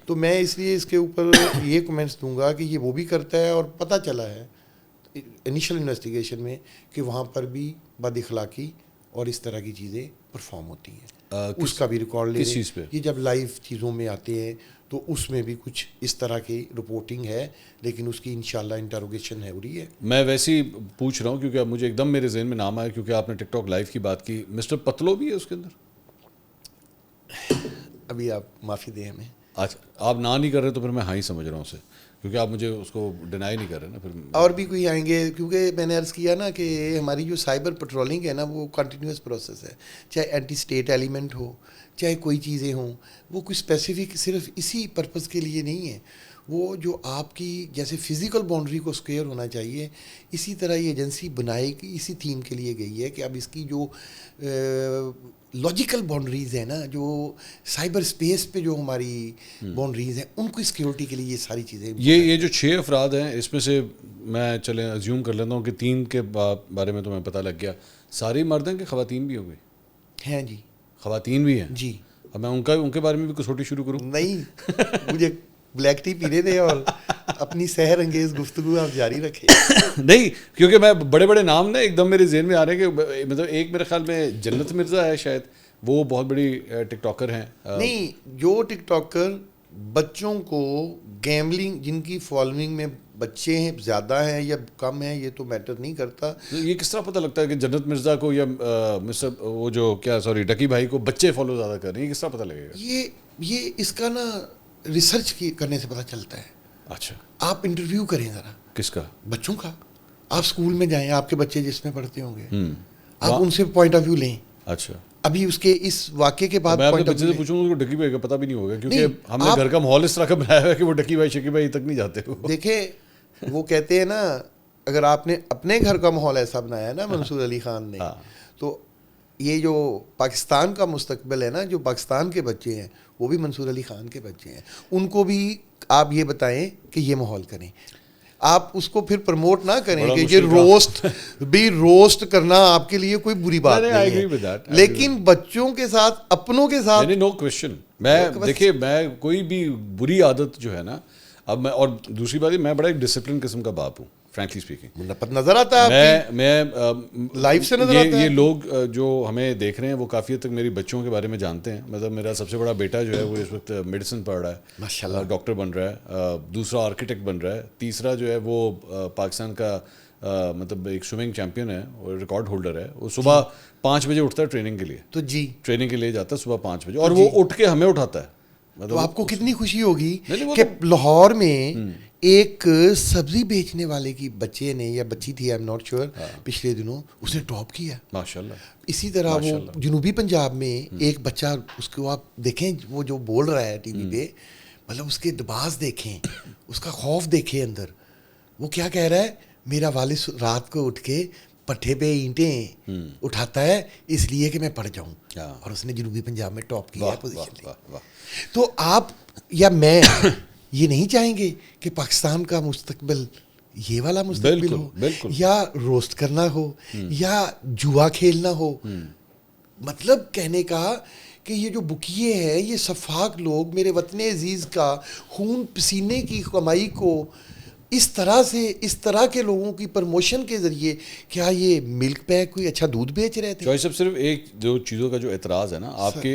تو میں اس لیے اس کے اوپر یہ کمنٹس دوں گا کہ یہ وہ بھی کرتا ہے, اور پتہ چلا ہے انیشل انویسٹیگیشن میں کہ وہاں پر بھی بد اخلاقی اور اس طرح کی چیزیں پرفارم ہوتی ہیں. اس کا بھی ریکارڈ لے رہے ہیں. یہ جب لائیو چیزوں میں آتے ہیں تو اس میں بھی کچھ اس طرح کی رپورٹنگ ہے, لیکن اس کی انشاءاللہ انٹروگیشن ہے ہو رہی ہے. میں ویسے ہی پوچھ رہا ہوں کیونکہ اب مجھے ایک دم میرے ذہن میں نام آیا کیونکہ آپ نے ٹک ٹاک لائیو کی بات کی. مسٹر پتلو بھی ہے اس کے اندر؟ ابھی آپ معافی دیں ہمیں. اچھا آپ نہ نہیں کر رہے تو پھر میں ہاں ہی سمجھ رہا ہوں اسے, کیونکہ آپ مجھے اس کو ڈینائی نہیں کر رہے نا. پھر اور بھی کوئی آئیں گے, کیونکہ میں نے عرض کیا نا کہ ہماری جو سائبر پٹرولنگ ہے نا وہ کنٹینیوس پروسیس ہے. چاہے اینٹی اسٹیٹ ایلیمنٹ ہو, چاہے کوئی چیزیں ہوں, وہ کوئی اسپیسیفک صرف اسی پرپز کے لیے نہیں ہے. وہ جو آپ کی جیسے فزیکل باؤنڈری کو اسکوئر ہونا چاہیے, اسی طرح یہ ایجنسی بنائی کی اسی تھیم کے لیے گئی ہے کہ اب اس کی جو لاجیکل باؤنڈریز ہیں نا, جو سائبر اسپیس پہ جو ہماری باؤنڈریز ہیں, ان کو سیکیورٹی کے لیے یہ ساری چیزیں. یہ جو 6 افراد ہیں اس میں سے میں چلیں ازیوم کر لیتا ہوں کہ 3 کے بارے میں تو میں پتہ لگ گیا. سارے مرد ہیں کہ خواتین بھی ہو گئی؟ ہیں جی خواتین بھی ہیں. جی. اب میں ان کے بارے میں بھی کسوٹی شروع کروں؟ نہیں, مجھے بلیک ٹی پینے دیں اور اپنی سحر انگیز گفتگو آپ جاری رکھیں. نہیں کیونکہ میں بڑے بڑے نام نا ایک دم میرے ذہن میں آ رہے ہیں کہ مطلب ایک میرے خیال میں جنت مرزا ہے شاید, وہ بہت بڑی ٹک ٹاکر ہیں. نہیں, جو ٹک ٹاکر بچوں کو گیملنگ, جن کی فالوئنگ میں بچے ہیں زیادہ ہیں یا کم ہیں, یہ تو میٹر نہیں کرتا. یہ کس طرح پتہ لگتا ہے کہ جنت مرزا کو یا مسٹر وہ جو کیا سوری ڈکی بھائی کو بچے فالو زیادہ کر رہے ہیں, یہ کس طرح پتہ لگے گا؟ یہ اس کا نا ریسرچ کرنے سے پتہ چلتا ہے. اچھا. آپ انٹرویو کریں ذرا. کس کا؟ بچوں کا. آپ اسکول میں جائیں, آپ کے بچے جس میں پڑھتے ہوں گے, آپ ان سے پوائنٹ آف ویو لیں. اچھا. ابھی اس کے اس واقعے کے بعد میں اپنے بچے سے پوچھوں گا, ڈکی بھائی کا پتہ بھی نہیں ہوگا کیونکہ ہم نے گھر کا ماحول اس طرح کا بنایا ہے کہ وہ ڈکی بھائی شکی بھائی تک نہیں جاتے. دیکھیں وہ کہتے ہیں نا, اگر آپ نے اپنے گھر کا ماحول ایسا بنایا نا منصور علی خان نے, تو یہ جو پاکستان کا مستقبل ہے نا, جو پاکستان کے بچے ہیں وہ بھی منصور علی خان کے بچے ہیں. ان کو بھی آپ یہ بتائیں کہ یہ ماحول کریں. آپ اس کو پھر پروموٹ نہ کریں کہ یہ روسٹ کرنا آپ کے لیے کوئی بری بات نہیں ہے, لیکن بچوں کے ساتھ, اپنوں کے ساتھ نو کوشچن. میں دیکھیے میں کوئی بھی بری عادت جو ہے نا, اب میں, اور دوسری بات میں بڑا ایک ڈسپلن قسم کا باپ ہوں فرینکلی اسپیکنگ. نظر آتا ہے میں لائف سے نظر آتا ہے. یہ لوگ جو ہمیں دیکھ رہے ہیں وہ کافی حد تک میری بچوں کے بارے میں جانتے ہیں. مطلب میرا سب سے بڑا بیٹا جو ہے وہ اس وقت میڈیسن پڑھ رہا ہے, ماشاءاللہ ڈاکٹر بن رہا ہے. دوسرا آرکیٹیکٹ بن رہا ہے. تیسرا جو ہے وہ پاکستان کا مطلب ایک سوئمنگ چیمپئن ہے اور ریکارڈ ہولڈر ہے. وہ صبح 5 بجے اٹھتا ہے ٹریننگ کے لیے. تو جی ٹریننگ کے لیے جاتا ہے صبح 5 بجے, اور وہ اٹھ کے ہمیں اٹھاتا ہے. تو آپ کو کتنی خوشی ہوگی کہ لاہور میں ایک سبزی بیچنے والے کی بچے نے یا بچی تھی, آئی ایم ناٹ شیور, پچھلے دنوں اس نے ٹاپ کیا ماشاءاللہ. اسی طرح وہ جنوبی پنجاب میں ایک بچہ, اس کو آپ دیکھیں وہ جو بول رہا ہے ٹی وی پہ, مطلب اس کے دباز دیکھیں, اس کا خوف دیکھیں اندر, وہ کیا کہہ رہا ہے, میرا والد رات کو اٹھ کے پٹھے پہ اینٹیں اٹھاتا ہے اس لیے کہ میں پڑھ جاؤں, اور اس نے جنوبی پنجاب میں ٹاپ کیا ہے پوزیشن. تو آپ یا میں یہ نہیں چاہیں گے کہ پاکستان کا مستقبل یہ والا مستقبل ہو, یا روسٹ کرنا ہو, یا جوا کھیلنا ہو. مطلب کہنے کا کہ یہ جو بکیے ہیں, یہ سفاک لوگ میرے وطن عزیز کا خون پسینے کی کمائی کو اس طرح سے, اس طرح کے لوگوں کی پروموشن کے ذریعے, کیا یہ ملک پیک کوئی اچھا دودھ بیچ رہے تھے؟ صرف ایک دو چیزوں کا جو اعتراض ہے نا,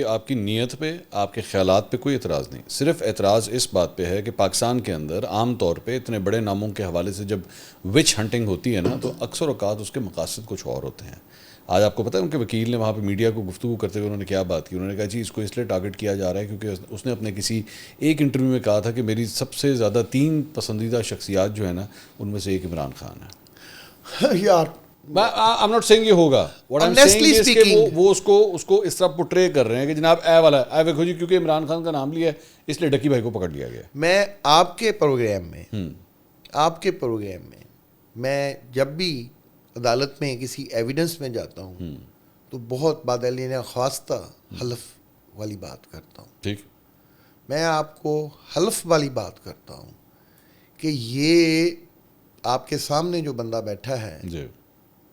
آپ کی نیت پہ, آپ کے خیالات پہ کوئی اعتراض نہیں, صرف اعتراض اس بات پہ ہے کہ پاکستان کے اندر عام طور پہ اتنے بڑے ناموں کے حوالے سے جب وچ ہنٹنگ ہوتی ہے نا, تو اکثر اوقات اس کے مقاصد کچھ اور ہوتے ہیں. آج آپ کو پتہ ہے ان کے وکیل نے وہاں پہ میڈیا کو گفتگو کرتے ہوئے انہوں نے کیا بات کی, انہوں نے کہا جی اس کو اس لیے ٹارگٹ کیا جا رہا ہے کیونکہ اس نے اپنے کسی ایک انٹرویو میں کہا تھا کہ میری سب سے زیادہ 3 پسندیدہ شخصیات جو ہے نا ان میں سے ایک عمران خان ہے. یار I'm not saying یہ ہوگا, what I'm saying is کہ وہ اس کو اس طرح پورٹرے کر رہے ہیں کہ جناب اے والا اے دیکھو جی, کیونکہ عمران خان کا نام لیا ہے اس لیے ڈکی بھائی کو پکڑ لیا گیا. میں آپ کے پروگرام میں میں جب بھی عدالت میں کسی ایویڈنس میں جاتا ہوں تو بہت بادلینہ خواستہ حلف والی بات کرتا ہوں. ٹھیک, میں آپ کو حلف والی بات کرتا ہوں کہ یہ آپ کے سامنے جو بندہ بیٹھا ہے جی,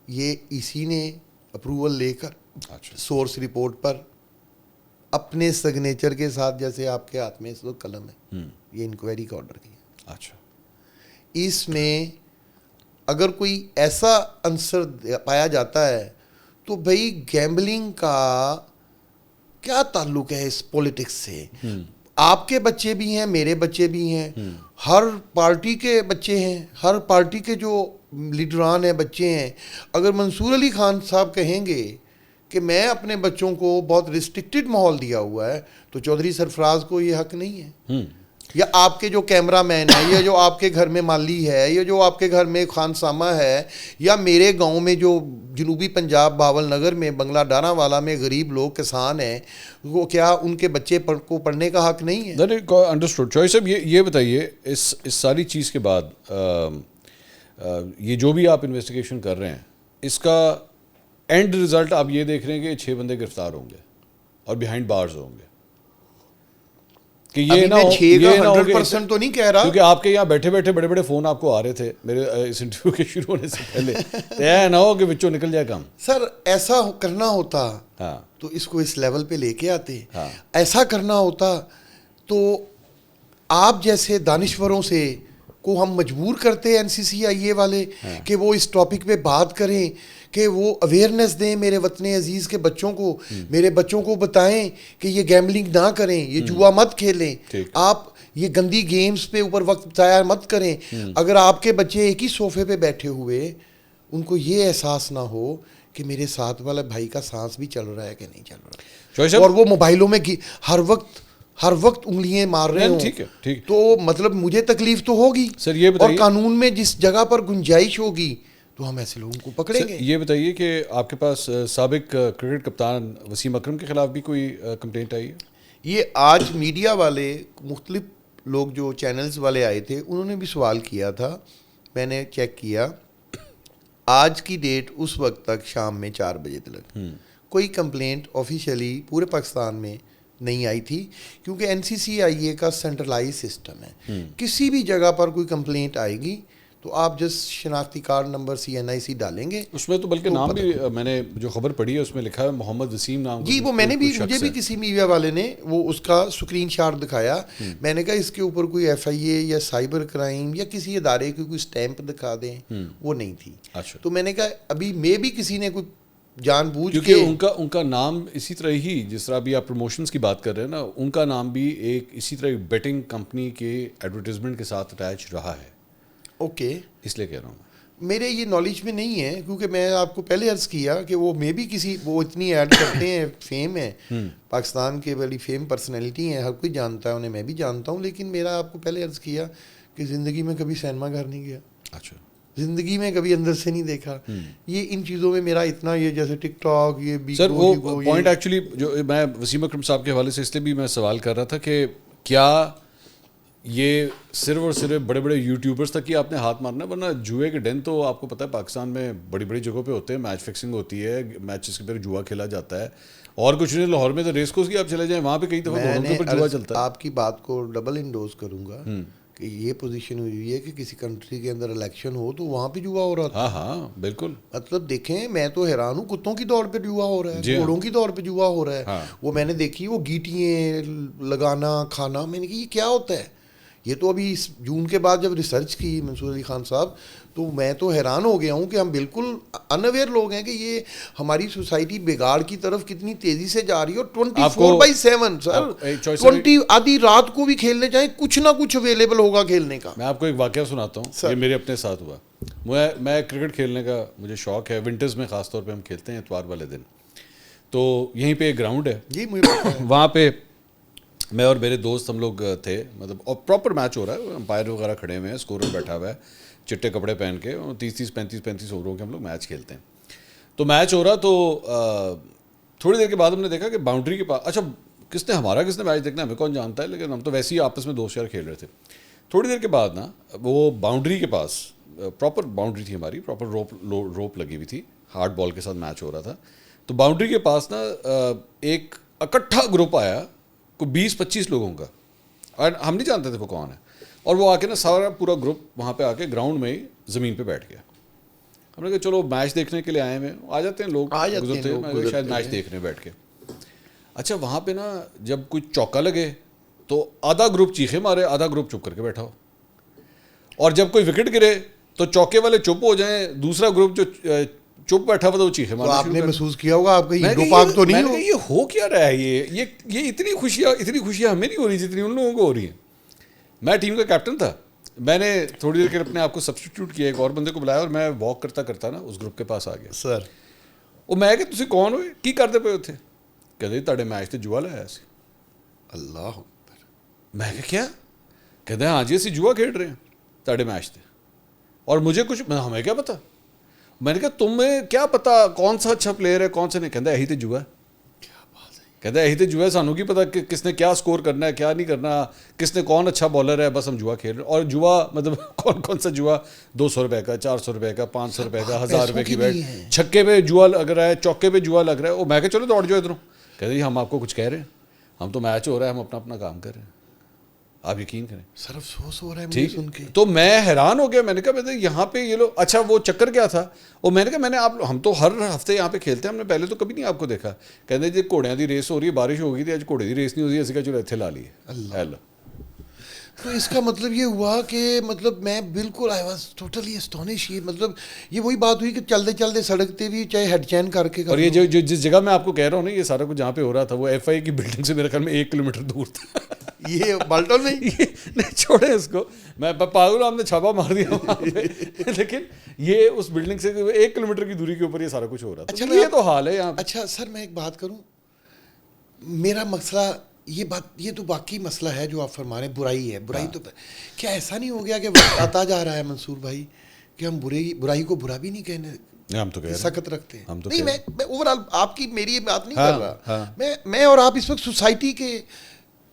یہ اسی نے اپروول لے کر سورس رپورٹ پر اپنے سگنیچر کے ساتھ, جیسے آپ کے ہاتھ میں اس وقت قلم ہے, یہ انکوائری کا آرڈر کیا. اچھا, اس میں اگر کوئی ایسا عنصر پایا جاتا ہے تو بھائی گیمبلنگ کا کیا تعلق ہے اس پولیٹکس سے؟ آپ کے بچے بھی ہیں, میرے بچے بھی ہیں, ہر پارٹی کے بچے ہیں, ہر پارٹی کے جو لیڈران ہیں بچے ہیں. اگر منصور علی خان صاحب کہیں گے کہ میں اپنے بچوں کو بہت ریسٹرکٹڈ ماحول دیا ہوا ہے, تو چودھری سرفراز کو یہ حق نہیں ہے, یا آپ کے جو کیمرہ مین ہے, یا جو آپ کے گھر میں مالی ہے, یا جو آپ کے گھر میں خان سامہ ہے, یا میرے گاؤں میں جو جنوبی پنجاب باول نگر میں بنگلہ ڈانا والا میں غریب لوگ کسان ہیں, وہ کیا ان کے بچے کو پڑھنے کا حق نہیں ہے؟ انڈرسٹوڈ. چوہی صاحب یہ بتائیے, اس ساری چیز کے بعد یہ جو بھی آپ انویسٹیگیشن کر رہے ہیں, اس کا اینڈ رزلٹ آپ یہ دیکھ رہے ہیں کہ 6 بندے گرفتار ہوں گے اور بیہائنڈ بارز ہوں گے, کہ یہ نہ ہو 100% تو نہیں کہہ رہا, کیونکہ آپ کے یہاں بیٹھے بیٹھے بڑے بڑے فون آپ کو آ رہے تھے میرے اس انٹرویو کے شروع ہونے سے پہلے, یہ نہ ہو کہ بچوں نکل جائے کام. سر ایسا کرنا ہوتا تو اس کو اس لیول پہ لے کے آتے, ایسا کرنا ہوتا تو آپ جیسے دانشوروں سے کو ہم مجبور کرتے این سی سی آئی اے والے کہ وہ اس ٹاپک پہ بات کریں, کہ وہ اویئرنیس دیں میرے وطن عزیز کے بچوں کو, میرے بچوں کو بتائیں کہ یہ گیمبلنگ نہ کریں, یہ جوا مت کھیلیں, آپ یہ گندی گیمز پہ اوپر وقت ضائع مت کریں. اگر آپ کے بچے ایک ہی صوفے پہ بیٹھے ہوئے, ان کو یہ احساس نہ ہو کہ میرے ساتھ والا بھائی کا سانس بھی چل رہا ہے کہ نہیں چل رہا, اور وہ موبائلوں میں ہر وقت انگلیاں مار رہے ہوں, تو مطلب مجھے تکلیف تو ہوگی. اور قانون میں جس جگہ پر گنجائش ہوگی تو ہم ایسے لوگوں کو پکڑیں گے. یہ بتائیے کہ آپ کے پاس سابق کرکٹ کپتان وسیم اکرم کے خلاف بھی کوئی کمپلینٹ آئی ہے؟ یہ آج میڈیا والے مختلف لوگ جو چینلز والے آئے تھے انہوں نے بھی سوال کیا تھا, میں نے چیک کیا, آج کی ڈیٹ اس وقت تک شام میں 4 بجے تک کوئی کمپلینٹ آفیشیلی پورے پاکستان میں نہیں آئی تھی, کیونکہ این سی سی آئی اے کا سینٹرلائز سسٹم ہے. کسی بھی جگہ پر کوئی کمپلینٹ آئے گی تو آپ جس شناختی کارڈ نمبر CNIC ڈالیں گے, اس میں تو بلکہ نام بھی میں نے جو خبر پڑھی ہے اس میں لکھا ہے محمد وسیم نام. جی وہ میں نے بھی, مجھے بھی کسی میڈیا والے نے وہ اس کا اسکرین شاٹ دکھایا, میں نے کہا اس کے اوپر کوئی FIA یا سائبر کرائم یا کسی ادارے کی کوئی اسٹیمپ دکھا دیں, وہ نہیں تھی. تو میں نے کہا ابھی میں بھی کسی نے کوئی جان بوجھ کے, کیونکہ ان کا نام اسی طرح ہی جس طرح ابھی آپ پروموشنز کی بات کر رہے ہیں نا, ان کا نام بھی ایک اسی طرح بیٹنگ کمپنی کے ایڈورٹیزمنٹ کے ساتھ اٹیچ رہا ہے. اوکے, اس لیے کہہ رہا ہوں میرے یہ نالج میں نہیں ہے, کیونکہ میں آپ کو پہلے عرض کیا کہ وہ میں بھی کسی وہ اتنی ایڈ کرتے ہیں, فیم ہے پاکستان کے, بڑی فیم پرسنالٹی ہیں, ہر کوئی جانتا ہے انہیں, میں بھی جانتا ہوں, لیکن میرا آپ کو پہلے عرض کیا کہ زندگی میں کبھی سینما گھر نہیں گیا. اچھا, زندگی میں کبھی اندر سے نہیں دیکھا. یہ ان چیزوں میں میرا اتنا, یہ جیسے ٹک ٹاک, یہ سر وہ پوائنٹ ایکچولی جو میں وسیم اکرم صاحب کے حوالے سے اس لیے بھی میں سوال کر رہا تھا کہ کیا یہ صرف اور صرف بڑے بڑے یوٹیوبرز تک ہی آپ نے ہاتھ مارنا ہے، ورنہ جوئے کے ڈن تو آپ کو پتہ ہے پاکستان میں بڑی بڑی جگہوں پہ ہوتے ہیں، میچ فکسنگ ہوتی ہے، میچز کے پہ جوا کھیلا جاتا ہے، اور کچھ نہیں. لاہور میں تو ریس کورس کی آپ چلے جائیں، وہاں پہ کئی دفعہ گھوڑوں کے اوپر جوا چلتا ہے. آپ کی بات کو ڈبل انڈوز کروں گا کہ یہ پوزیشن ہوئی ہے کہ کسی کنٹری کے اندر الیکشن ہو تو وہاں پہ جوا ہو رہا تھا. ہاں بالکل. مطلب دیکھیں میں تو حیران ہوں، کتوں کی دوڑ پہ جوا ہو رہا ہے، گھوڑوں کی دوڑ پہ جوا ہو رہا ہے. وہ میں نے دیکھی وہ گیٹیاں لگانا کھانا، میں نے کہا یہ کیا ہوتا ہے. یہ تو ابھی اس جون کے بعد جب ریسرچ کی منصور علی خان صاحب تو میں تو حیران ہو گیا ہوں کہ ہم بالکل انویئر لوگ ہیں کہ یہ ہماری سوسائٹی بگاڑ کی طرف کتنی تیزی سے جا رہی ہے. اور 24/7 سر 20 آدھی رات کو بھی کھیلنے جائیں کچھ نہ کچھ اویلیبل ہوگا کھیلنے کا. میں آپ کو ایک واقعہ سناتا ہوں، یہ میرے اپنے ساتھ ہوا. میں کرکٹ کھیلنے کا مجھے شوق ہے، ونٹرز میں خاص طور پہ ہم کھیلتے ہیں اتوار والے دن. تو یہیں پہ ایک گراؤنڈ ہے جی مجھے وہاں پہ میں اور میرے دوست ہم لوگ تھے، مطلب اور پراپر میچ ہو رہا ہے، امپائر وغیرہ کھڑے ہوئے ہیں، اسکورر بیٹھا ہوا ہے چٹے کپڑے پہن کے، 30 35 اووروں کے ہم لوگ میچ کھیلتے ہیں. تو میچ ہو رہا تو تھوڑی دیر کے بعد ہم نے دیکھا کہ باؤنڈری کے پاس، اچھا کس نے میچ دیکھنا ہے ہمیں کون جانتا ہے، لیکن ہم تو ویسے ہی آپس میں دوست یار کھیل رہے تھے. تھوڑی دیر کے بعد نا وہ باؤنڈری کے پاس، پراپر باؤنڈری تھی ہماری، پراپر روپ لگی ہوئی تھی، ہارڈ بال کے ساتھ میچ ہو رہا تھا. تو باؤنڈری کے پاس نا ایک اکٹھا گروپ آیا کوئی 20-25 لوگوں کا، اور ہم نہیں جانتے تھے وہ کون ہے. اور وہ آ کے نا سارا پورا گروپ وہاں پہ آ کے گراؤنڈ میں ہی زمین پہ بیٹھ گیا. ہم نے کہا چلو میچ دیکھنے کے لیے آئے ہیں، آ جاتے ہیں لوگ، گزرتے ہیں شاید میچ دیکھنے بیٹھ کے. اچھا وہاں پہ نا جب کوئی چوکا لگے تو آدھا گروپ چیخے مارے، آدھا گروپ چپ کر کے بیٹھا ہو. اور جب کوئی وکٹ گرے تو چوکے والے چپ ہو جائیں، دوسرا گروپ جو چپ بیٹھا ہوا تھا وہ چیخے مارنا. آپ نے محسوس کیا ہوگا آپ کا ہیرو پاک تو نہیں ہو. یہ ہو کیا رہا ہے، یہ اتنی خوشیاں ہمیں نہیں ہو رہی جتنی ان لوگوں کو ہو رہی ہیں. میں ٹیم کا کیپٹن تھا، میں نے تھوڑی دیر کے اپنے آپ کو سبسٹیٹیوٹ کیا، ایک اور بندے کو بلایا اور میں واک کرتا کرتا نا اس گروپ کے پاس آ گیا. سر وہ میں کہ تسی کون ہوئے کی کرتے پے اتنے؟ کہتے تاڑے میچ تے جوا لایا سی. اللہ اکبر. میں کہ کیا؟ کہتے ہیں ہاں جی اسی جوا کھیل رہے ہیں تاڑے میچ تے. اور مجھے کچھ ہمیں کیا پتا. میں نے کہا تمہیں کیا پتا کون سا اچھا پلیئر ہے کون سا نہیں. کہتا یہی تے جوا ہے. کہتا ہے یہی تے جو ہے سانوں کی پتا کہ کس نے کیا سکور کرنا ہے کیا نہیں کرنا، کس نے کون اچھا بالر ہے، بس ہم جوا کھیل رہے ہیں. اور جوا مطلب کون سا جوا، 200 روپے کا، 400 روپے کا، 500 روپے کا، 1000 روپے کی بیٹ. چھکے پہ جوا لگ رہا ہے، چوکے پہ جوا لگ رہا ہے. وہ میں کہ چلو دوڑ جاؤ ادھروں. کہتے ہیں ہم آپ کو کچھ کہہ رہے ہیں، ہم تو میچ ہو رہا ہے، ہم اپنا کام کر رہے ہیں، آپ یقین کریں. سر افسوس ہو رہا ہے مجھے سن کے. تو میں حیران ہو گیا. میں نے کہا یہاں پہ یہ لوگ، اچھا وہ چکر کیا تھا. اور میں نے کہا ہم تو ہر ہفتے یہاں پہ کھیلتے ہیں، ہم نے پہلے تو کبھی نہیں آپ کو دیکھا. کہتے جی گھوڑیاں دی ریس ہو رہی ہے، بارش ہو گئی تھی، آج گھوڑے دی ریس نہیں ہو رہی، اسی کا چلو اتنے لا لیے. اللہ. تو اس کا مطلب یہ ہوا کہ مطلب میں بالکل آئی واز ٹوٹلی اسٹونش. یہ مطلب یہ وہی بات ہوئی کہ چلتے چلتے سڑکتے بھی چاہے ہیڈ چین کر کے. اور یہ جو جس جگہ میں آپ کو کہہ رہا ہوں نا، یہ سارا کچھ جہاں پہ ہو رہا تھا وہ ایف آئی کی بلڈنگ سے میرے خیال میں 1 کلومیٹر دور تھا. یہ بالٹن میں نہیں چھوڑے اس کو، میں پاگل ہم نے چھاپا مار دیا وہاں پہ. لیکن یہ اس بلڈنگ سے 1 کلومیٹر کی دوری کے اوپر یہ سارا کچھ ہو رہا تھا. اچھا یہ تو حال ہے یہاں. اچھا سر میں ایک بات کروں، میرا مسئلہ یہ تو باقی مسئلہ ہے جو آپ فرما رہے ہیں، برائی ہے. برائی تو کیا ایسا نہیں ہو گیا کہ وقت آتا جا رہا ہے منصور بھائی کہ ہم برائی کو برا بھی نہیں کہنے، ہم تو سخت رکھتے ہیں. نہیں میں اوور آل آپ کی میری بات نہیں کر رہا، میں اور آپ اس وقت سوسائٹی کے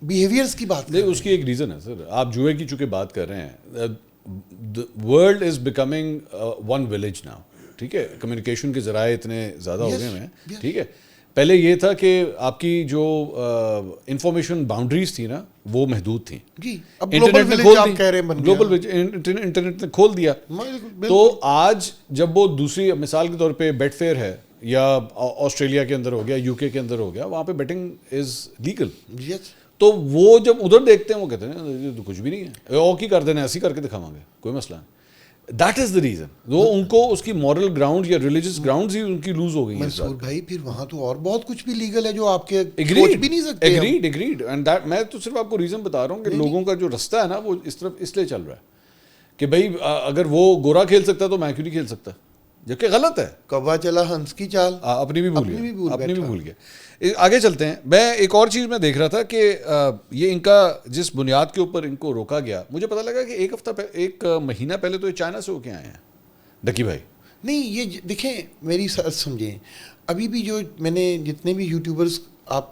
بیہیویئرس کی بات. نہیں اس کی ایک ریزن ہے سر. آپ جوئے کی چونکہ بات کر رہے ہیں، world is becoming one village now. ٹھیک ہے، کمیونیکیشن کے ذرائع اتنے زیادہ ہو گئے ہیں. ٹھیک ہے، پہلے یہ تھا کہ آپ کی جو انفارمیشن باؤنڈریز تھی نا وہ محدود تھیں. جی انٹرنیٹ نے کھول دیا. تو آج جب وہ دوسری مثال کے طور پہ بیٹ فیئر ہے یا آسٹریلیا کے اندر ہو گیا، یو کے اندر ہو گیا، وہاں پہ بیٹنگ از لیگل. تو وہ جب ادھر دیکھتے ہیں وہ کہتے ہیں تو کچھ بھی نہیں ہے، او کی کر دینا ایسی کر کے دکھاواں گے، کوئی مسئلہ نہیں. That is the reason. وہ ان کو اس کی مورل گراؤنڈ یا ریلیجس گراؤنڈز ہی ان کی لوز ہو گئی ہیں. منصور بھائی پھر وہاں تو اور بہت کچھ بھی لیگل ہے جو آپ کے سوچ بھی نہیں سکتے. ایگریڈ اینڈ دیٹ میں تو صرف آپ کو ریزن بتا رہا ہوں کہ لوگوں کا جو رستہ ہے نا وہ اس طرف اس لیے چل رہا ہے کہ بھائی اگر وہ گورا کھیل سکتا تو میں کیوں نہیں کھیل سکتا، جبکہ غلط ہے. کوا چلا ہنس کی چال، اپنی بھی بھول گیا. آگے چلتے ہیں. میں ایک اور چیز میں دیکھ رہا تھا کہ یہ ان کا جس بنیاد کے اوپر ان کو روکا گیا، مجھے پتہ لگا کہ ایک مہینہ پہلے تو یہ چائنا سے ہو کے آئے ہیں ڈکی بھائی. نہیں یہ دیکھیں میری سمجھیں، ابھی بھی جو میں نے جتنے بھی یوٹیوبرز آپ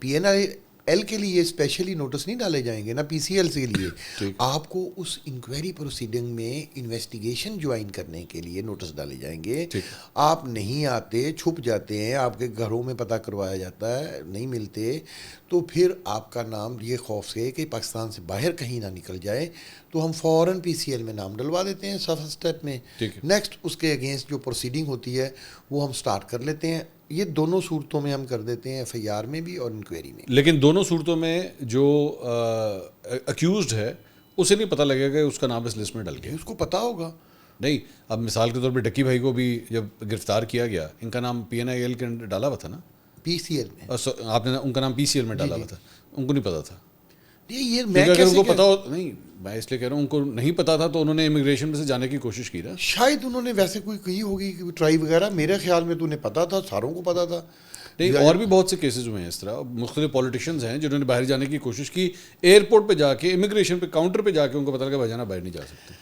پی این آئی ایل کے لیے اسپیشلی نوٹس نہیں ڈالے جائیں گے, نہ پی سی ایل کے لیے. آپ کو اس انکوائری پروسیڈنگ میں انویسٹیگیشن جوائن کرنے کے لیے نوٹس ڈالے جائیں گے. آپ نہیں آتے, چھپ جاتے ہیں, آپ کے گھروں میں پتہ کروایا جاتا ہے, نہیں ملتے, تو پھر آپ کا نام یہ خوف سے کہ پاکستان سے باہر کہیں نہ نکل جائے, تو ہم فوراً پی سی ایل میں نام ڈلوا دیتے ہیں فرسٹ اسٹیپ میں. نیکسٹ اس کے اگینسٹ جو پروسیڈنگ ہوتی ہے وہ ہم سٹارٹ کر لیتے ہیں. یہ دونوں صورتوں میں ہم کر دیتے ہیں, ایف آئی آر میں بھی اور انکوائری میں. لیکن دونوں صورتوں میں جو اکیوزڈ ہے اسے نہیں پتہ لگے گا کہ اس کا نام اس لسٹ میں ڈل گیا. اس کو پتہ ہوگا. نہیں, اب مثال کے طور پہ ڈکی بھائی کو بھی جب گرفتار کیا گیا, ان کا نام پی این آئی ایل کے اندر ڈالا ہوا تھا نا, پی سی ایل میں. آپ نے ان کا نام پی سی ایل میں ڈالا ہوا تھا, ان کو نہیں پتا تھا. یہ اگر ان کو پتا ہو, نہیں میں اس لیے کہہ رہا ہوں, ان کو نہیں پتا تھا تو انہوں نے امیگریشن میں سے جانے کی کوشش کی نا. شاید انہوں نے ویسے کوئی کہی ہوگی ٹرائی وغیرہ, میرے خیال میں تو انہیں پتا تھا, ساروں کو پتا تھا. نہیں, اور بھی بہت سے کیسز ہوئے ہیں اس طرح, مختلف پولیٹیشینز ہیں جنہوں نے باہر جانے کی کوشش کی, ایئرپورٹ پہ جا کے, امیگریشن پہ کاؤنٹر پہ جا کے ان کو پتا لگا بھائی جانا باہر نہیں جا سکتے.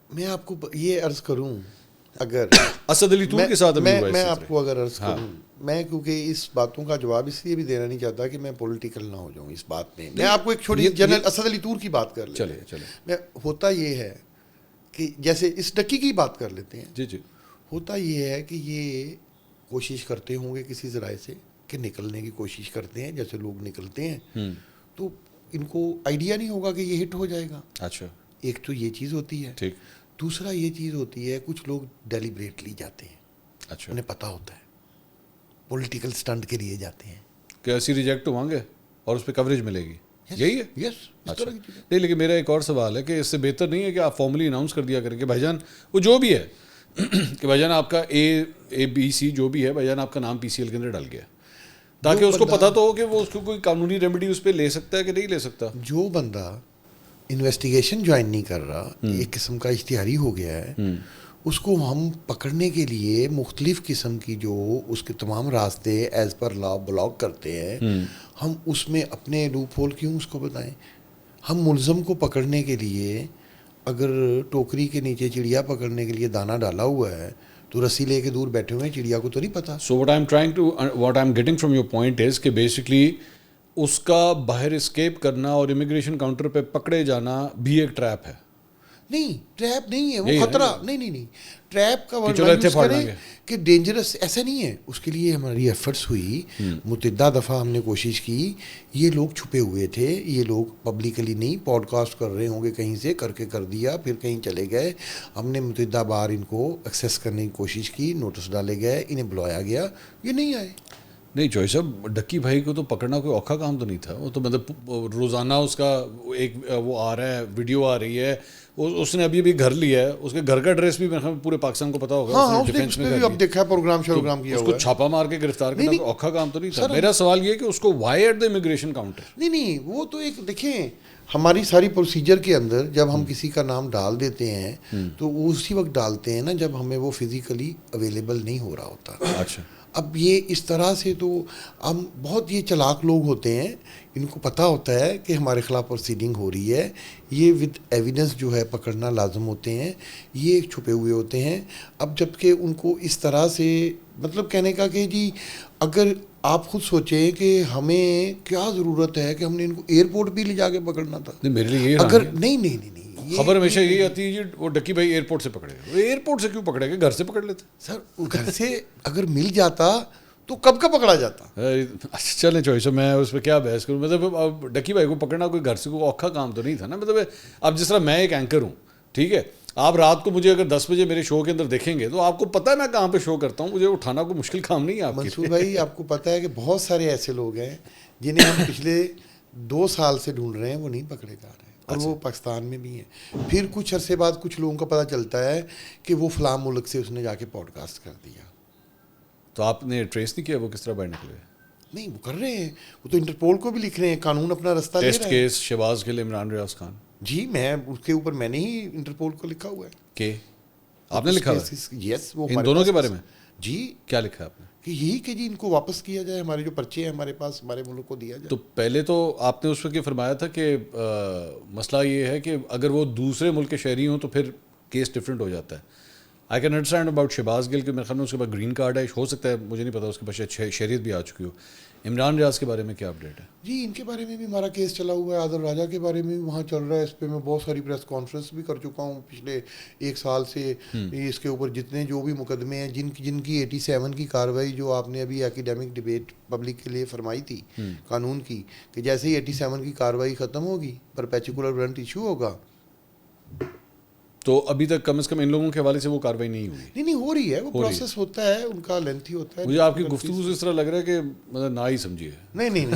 میں آپ کو یہ عرض کروں, اگر اسد علی طور کے ساتھ میں آپ کو اگر عرض کروں, میں کیونکہ اس باتوں کا جواب اس لیے بھی دینا نہیں چاہتا کہ میں پولیٹیکل نہ ہو جاؤں اس بات میں. میں آپ کو ایک چھوٹی جنرل اسد علی طور کی بات کر لیں. چلے. ہوتا یہ ہے کہ جیسے اس ڈکی کی بات کر لیتے ہیں. جی. ہوتا یہ ہے کہ یہ کوشش کرتے ہوں گے کسی ذرائع سے کہ نکلنے کی کوشش کرتے ہیں, جیسے لوگ نکلتے ہیں, تو ان کو آئیڈیا نہیں ہوگا کہ یہ ہٹ ہو جائے گا. اچھا, ایک تو یہ چیز ہوتی ہے. ٹھیک. دوسرا یہ چیز ہوتی ہے, کچھ لوگ ڈیلیبریٹلی جاتے ہیں. اچھا, انہیں پتہ ہوتا ہے, پولیٹیکل سٹنٹ کے لیے جاتے ہیں. کہ ایسی ریجیکٹ ہوں گے اور اس پہ کوریج ملے گی, یہی ہے. یس. اچھا, نہیں لیکن میرا ایک اور سوال ہے کہ اس سے بہتر نہیں ہے کہ آپ فارملی اناؤنس کر دیا کریں کہ بھائی جان وہ جو بھی ہے کہ بھائی جان آپ کا اے بی سی جو بھی ہے, بھائی جان آپ کا نام پی سی ایل کے اندر ڈل گیا, تاکہ اس کو پتہ تو ہو کہ وہ اس کو کوئی قانونی ریمیڈی اس پہ لے سکتا ہے کہ نہیں لے سکتا. جو بندہ انویسٹیگیشن جوائن نہیں کر رہا, ایک قسم کا اشتہاری ہو گیا ہے, اس کو ہم پکڑنے کے لیے مختلف قسم کی جو اس کے تمام راستے ایز پر لا بلاک کرتے ہیں. ہم اس میں اپنے لوپ ہول کیوں اس کو بتائیں. ہم ملزم کو پکڑنے کے لیے اگر ٹوکری کے نیچے چڑیا پکڑنے کے لیے دانہ ڈالا ہوا ہے تو رسی لے کے دور بیٹھے ہوئے ہیں, چڑیا کو تو نہیں پتا. So what I am getting from your point is کہ بیسکلی اس کا باہر اسکیپ کرنا اور امیگریشن کاؤنٹر پہ پکڑے جانا بھی ایک ٹریپ ہے. نہیں, ٹریپ نہیں ہے وہ, خطرہ نہیں. ٹریپ کا ورڈ یوز کریں کہ ڈینجرس, ایسا نہیں ہے. اس کے لیے ہماری ایفرٹس ہوئی, متعدد دفعہ ہم نے کوشش کی. یہ لوگ چھپے ہوئے تھے, یہ لوگ پبلکلی نہیں, پوڈ کاسٹ کر رہے ہوں گے کہیں سے, کر کے کر دیا, پھر کہیں چلے گئے. ہم نے متعدد بار ان کو ایکسیس کرنے کی کوشش کی, نوٹس ڈالے گئے, انہیں بلایا گیا, یہ نہیں آئے. نہیں جوئی صاحب, ڈکی بھائی کو تو پکڑنا کوئی اوکھا کام تو نہیں تھا. وہ تو مطلب روزانہ اس کا ایک وہ آ رہا ہے, ویڈیو آ رہی ہے, اس نے ابھی گھر لیا ہے, اس کے گھر کا ایڈریس بھی پورے پاکستان کو پتا ہوگا. ہاں, ڈیفینس میں بھی اب دیکھا پروگرام کیا, اس کو چھاپا مار کے گرفتار کرنا کوئی اوکھا کام تو نہیں تھا. میرا سوال یہ کہ اس کو why at the immigration counter. نہیں, وہ تو ایک دیکھیں, ہماری ساری پروسیجر کے اندر جب ہم کسی کا نام ڈال دیتے ہیں تو وہ اسی وقت ڈالتے ہیں نا جب ہمیں وہ فزیکلی اویلیبل نہیں ہو رہا ہوتا. اچھا, اب یہ اس طرح سے تو ہم بہت یہ چلاک لوگ ہوتے ہیں, ان کو پتہ ہوتا ہے کہ ہمارے خلاف پروسیڈنگ ہو رہی ہے, یہ ود ایویڈنس جو ہے پکڑنا لازم ہوتے ہیں, یہ چھپے ہوئے ہوتے ہیں. اب جب کہ ان کو اس طرح سے مطلب کہنے کا کہ جی اگر آپ خود سوچیں کہ ہمیں کیا ضرورت ہے کہ ہم نے ان کو ایئرپورٹ بھی لے جا کے پکڑنا تھا. میرے لیے اگر نہیں خبر ہمیشہ یہی آتی ہے جی وہ ڈکی بھائی ایئرپورٹ سے پکڑے گا. ایئرپورٹ سے کیوں پکڑے گا, گھر سے پکڑ لیتے. سر گھر سے اگر مل جاتا تو کب کا پکڑا جاتا. اچھا چلیں چوائس, میں اس پہ کیا بحث کروں. مطلب اب ڈکی بھائی کو پکڑنا کوئی گھر سے کوئی اوکھا کام تو نہیں تھا نا. مطلب اب جس طرح میں ایک اینکر ہوں, ٹھیک ہے, آپ رات کو مجھے اگر 10 بجے میرے شو کے اندر دیکھیں گے تو آپ کو پتہ ہے میں کہاں پہ شو کرتا ہوں, مجھے اٹھانا کوئی مشکل کام نہیں ہے. آپ منصور بھائی آپ کو پتہ ہے کہ بہت سارے ایسے لوگ ہیں جنہیں ہم پچھلے 2 سال سے ڈھونڈ رہے ہیں, وہ نہیں پکڑے جا رہے ہیں, اور وہ پاکستان میں بھی ہیں. پھر کچھ عرصے بعد کچھ لوگوں کا پتہ چلتا ہے کہ وہ فلاں ملک سے اس نے جا کے پوڈ کاسٹ کر دیا. تو آپ نے ٹریس نہیں کیا وہ کس طرح باہر نکلے؟ نہیں, وہ کر رہے ہیں, وہ تو انٹرپول کو بھی لکھ رہے ہیں, قانون اپنا رستہ لے رہا ہے. ٹیسٹ کیس شہباز کے لیے عمران ریاض خان. جی, میں اس کے اوپر میں نے ہی انٹرپول کو لکھا ہوا ہے. کہ آپ نے لکھا ہے؟ یس, وہ ان دونوں کے بارے میں. جی, کیا لکھا ہے آپ نے؟ کہ یہی کہ جی ان کو واپس کیا جائے, ہمارے جو پرچے ہیں ہمارے پاس, ہمارے ملک کو دیا جائے. تو پہلے تو آپ نے اس وقت یہ فرمایا تھا کہ مسئلہ یہ ہے کہ اگر وہ دوسرے ملک کے شہری ہوں تو پھر کیس ڈفرینٹ ہو جاتا ہے. I can understand about Shahbaz Gill کہ میرے خیال میں اس کے پاس گرین کارڈ ہے, ہو سکتا ہے, مجھے نہیں پتا اس کے پاس شہریت بھی آ چکی ہو. عمران ریاض کے بارے میں کیا اپڈیٹ ہے؟ جی ان کے بارے میں بھی ہمارا کیس چلا ہوا ہے, عادل راجہ کے بارے میں بھی وہاں چل رہا ہے. اس پہ میں بہت ساری پریس کانفرنس بھی کر چکا ہوں پچھلے 1 سال سے. اس کے اوپر جتنے جو بھی مقدمے ہیں جن کی 87 کی کارروائی جو آپ نے ابھی ایکیڈیمک ڈبیٹ پبلک کے لیے فرمائی تھی قانون کی, کہ جیسے ہی 87 کی کارروائی ختم ہوگی پرپیچولر وارنٹ ایشو ہوگا. تو ابھی تک کم از کم ان لوگوں کے حوالے سے وہ کاروائی نہیں ہوئی؟ نہیں ہو رہی ہے, وہ پروسیس ہوتا ہے ان کا, لینتھی ہوتا ہے. مجھے آپ کی گفتگو سے اس طرح لگ رہا ہے کہ مطلب نہ ہی سمجھیے. نہیں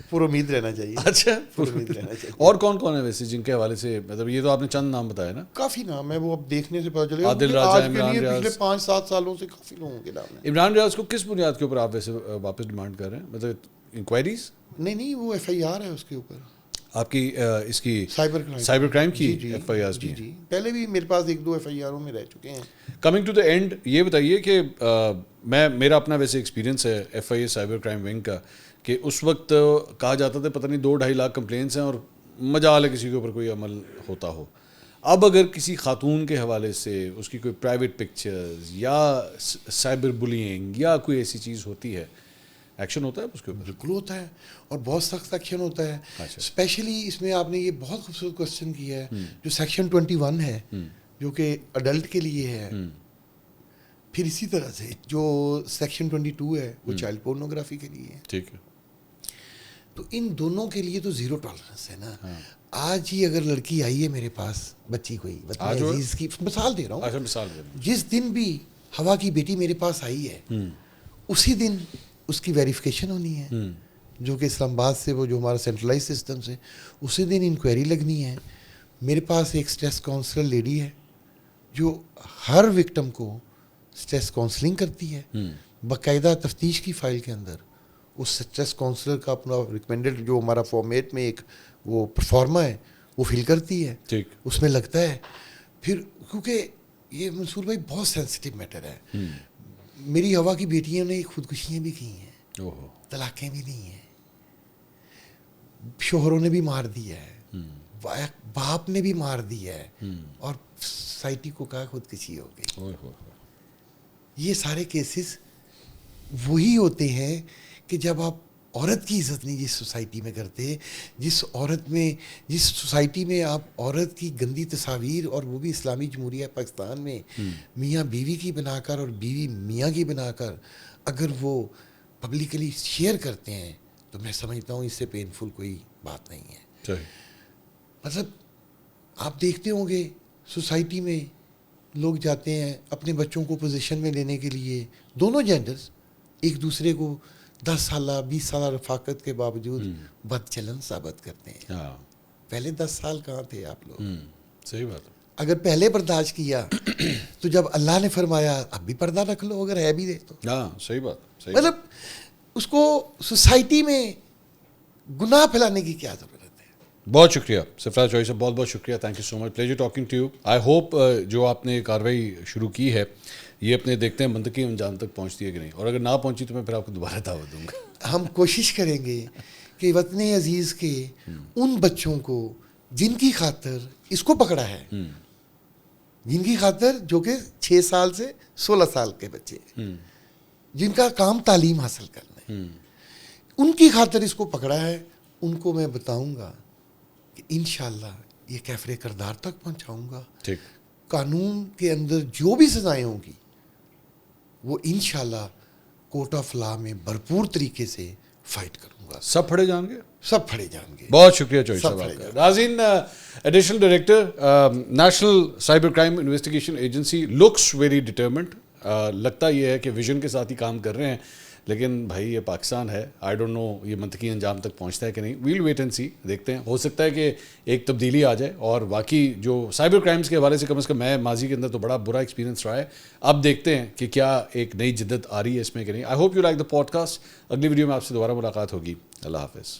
پر امید رہنا چاہیے. اچھا, پر امید رہنا چاہیے. اور کون کون ہے ویسے جن کے حوالے سے, مطلب یہ تو آپ نے چند نام بتایا نا؟ کافی نام ہے, وہ اب دیکھنے سے پتہ چلے گا. عادل راجہ, عمران ریاض, پچھلے 5-7 سالوں سے کافی لوگوں کے نام ہیں. عمران ریاض کو کس بنیاد کے اوپر آپ ویسے واپس ڈیمانڈ کر رہے ہیں, مطلب انکوائریز؟ نہیں وہ FIR ہے اس کے اوپر, آپ کی اس کی سائبر کرائم کی FIRs بھی. جی پہلے بھی میرے پاس 1-2 FIRوں میں رہ چکے ہیں. کمنگ ٹو دا اینڈ, یہ بتائیے کہ میرا اپنا ویسے ایکسپیرینس ہے FIA سائبر کرائم ونگ کا, کہ اس وقت کہا جاتا تھا پتہ نہیں 2-2.5 لاکھ کمپلینس ہیں اور مجال ہے کسی کے اوپر کوئی عمل ہوتا ہو. اب اگر کسی خاتون کے حوالے سے اس کی کوئی پرائیویٹ پکچرز یا سائبر بلینگ یا کوئی ایسی چیز ہوتی ہے, ایکشن ہوتا ہے اس کے اوپر؟ بالکل ہوتا ہے, اور بہت سخت ایکشن ہوتا ہے. اسپیشلی اس میں آپ نے یہ بہت خوبصورت کوشچن کیا ہے, جو سیکشن 21 ہے جو کہ اڈلٹ کے لیے ہے, پھر اسی طرح سے جو سیکشن 22 ہے وہ چائلڈ پورنوگرافی کے لیے ہے. ٹھیک ہے, تو ان دونوں کے لیے تو زیرو ٹالرنس ہے نا. آج ہی اگر لڑکی آئی ہے میرے پاس, بچی کوئی عزیز کی مثال دے رہا ہوں, اچھا مثال دے رہا ہوں, جس دن بھی ہوا کی بیٹی میرے پاس آئی ہے اسی دن اس کی ویریفیکیشن ہونی ہے, جو کہ اسلام آباد سے وہ جو ہمارا سینٹرلائز سسٹم سے, اسی دن انکوائری لگنی ہے. میرے پاس ایک اسٹریس کاؤنسلر لیڈی ہے جو ہر وکٹم کو اسٹریس کاؤنسلنگ کرتی ہے. باقاعدہ تفتیش کی فائل کے اندر اس اسٹریس کاؤنسلر کا اپنا ریکمینڈڈ جو ہمارا فارمیٹ میں ایک وہ پرفارما ہے وہ فل کرتی ہے, اس میں لگتا ہے. پھر کیونکہ یہ منصور بھائی بہت سینسٹیو میٹر ہے. میری ہوا کی بیٹیوں نے خودکشیاں بھی کی ہیں, طلاقیں بھی دی ہیں, شوہروں نے بھی مار دیا ہے, باپ نے بھی مار دیا ہے, اور سوسائٹی کو کہا خودکشی ہو گئی. یہ سارے کیسز وہی ہوتے ہیں کہ جب آپ عورت کی عزت نہیں جس سوسائٹی میں کرتے, جس سوسائٹی میں آپ عورت کی گندی تصاویر, اور وہ بھی اسلامی جمہوریہ پاکستان میں میاں بیوی کی بنا کر اور بیوی میاں کی بنا کر اگر وہ پبلکلی شیئر کرتے ہیں, تو میں سمجھتا ہوں اس سے پینفل کوئی بات نہیں ہے. مطلب آپ دیکھتے ہوں گے سوسائٹی میں لوگ جاتے ہیں اپنے بچوں کو پوزیشن میں لینے کے لیے, دونوں جینڈرز ایک دوسرے کو 10 سالہ 20 سالہ رفاقت کے باوجود بد چلن ثابت کرتے ہیں. پہلے 10 سال کہاں تھے آپ لوگ؟ صحیح بات ہے. اگر پہلے برداشت کیا تو جب اللہ نے فرمایا اب بھی پردہ رکھ لو, اگر ہے بھی دے تو. صحیح بات. مطلب اس کو سوسائٹی میں گناہ پھیلانے کی کیا ضرورت ہے. بہت شکریہ سرفراز چوہدری صاحب, بہت شکریہ. Thank you so much, pleasure talking to you. I hope جو آپ نے کارروائی شروع کی ہے یہ اپنے دیکھتے ہیں منطقی انجام تک پہنچتی ہے کہ نہیں, اور اگر نہ پہنچی تو میں پھر آپ کو دوبارہ دعوت دوں گا. ہم کوشش کریں گے کہ وطن عزیز کے ان بچوں کو جن کی خاطر اس کو پکڑا ہے, جن کی خاطر جو کہ 6 سال سے 16 سال کے بچے جن کا کام تعلیم حاصل کرنا ہے, ان کی خاطر اس کو پکڑا ہے, ان کو میں بتاؤں گا کہ انشاءاللہ یہ کیفر کردار تک پہنچاؤں گا. قانون کے اندر جو بھی سزائیں ہوں گی وہ انشاءاللہ کورٹ آف لا میں بھرپور طریقے سے فائٹ کروں گا. سب پڑھے جائیں گے, سب پڑھے جائیں گے. بہت شکریہ چوہدری صاحب آپ کا. ناظرین, additional director national cyber crime investigation agency looks very determined. لگتا یہ ہے کہ ویژن کے ساتھ ہی کام کر رہے ہیں, لیکن بھائی یہ پاکستان ہے, آئی ڈونٹ نو یہ منطقی انجام تک پہنچتا ہے کہ نہیں. ویل ویٹ اینڈ سی, دیکھتے ہیں. ہو سکتا ہے کہ ایک تبدیلی آ جائے, اور باقی جو سائبر کرائمز کے حوالے سے کم از کم میں ماضی کے اندر تو بڑا برا ایکسپیرینس رہا ہے. اب دیکھتے ہیں کہ کیا ایک نئی جدت آ رہی ہے اس میں کہ نہیں. I hope you like the پوڈ کاسٹ. اگلی ویڈیو میں آپ سے دوبارہ ملاقات ہوگی. اللہ حافظ.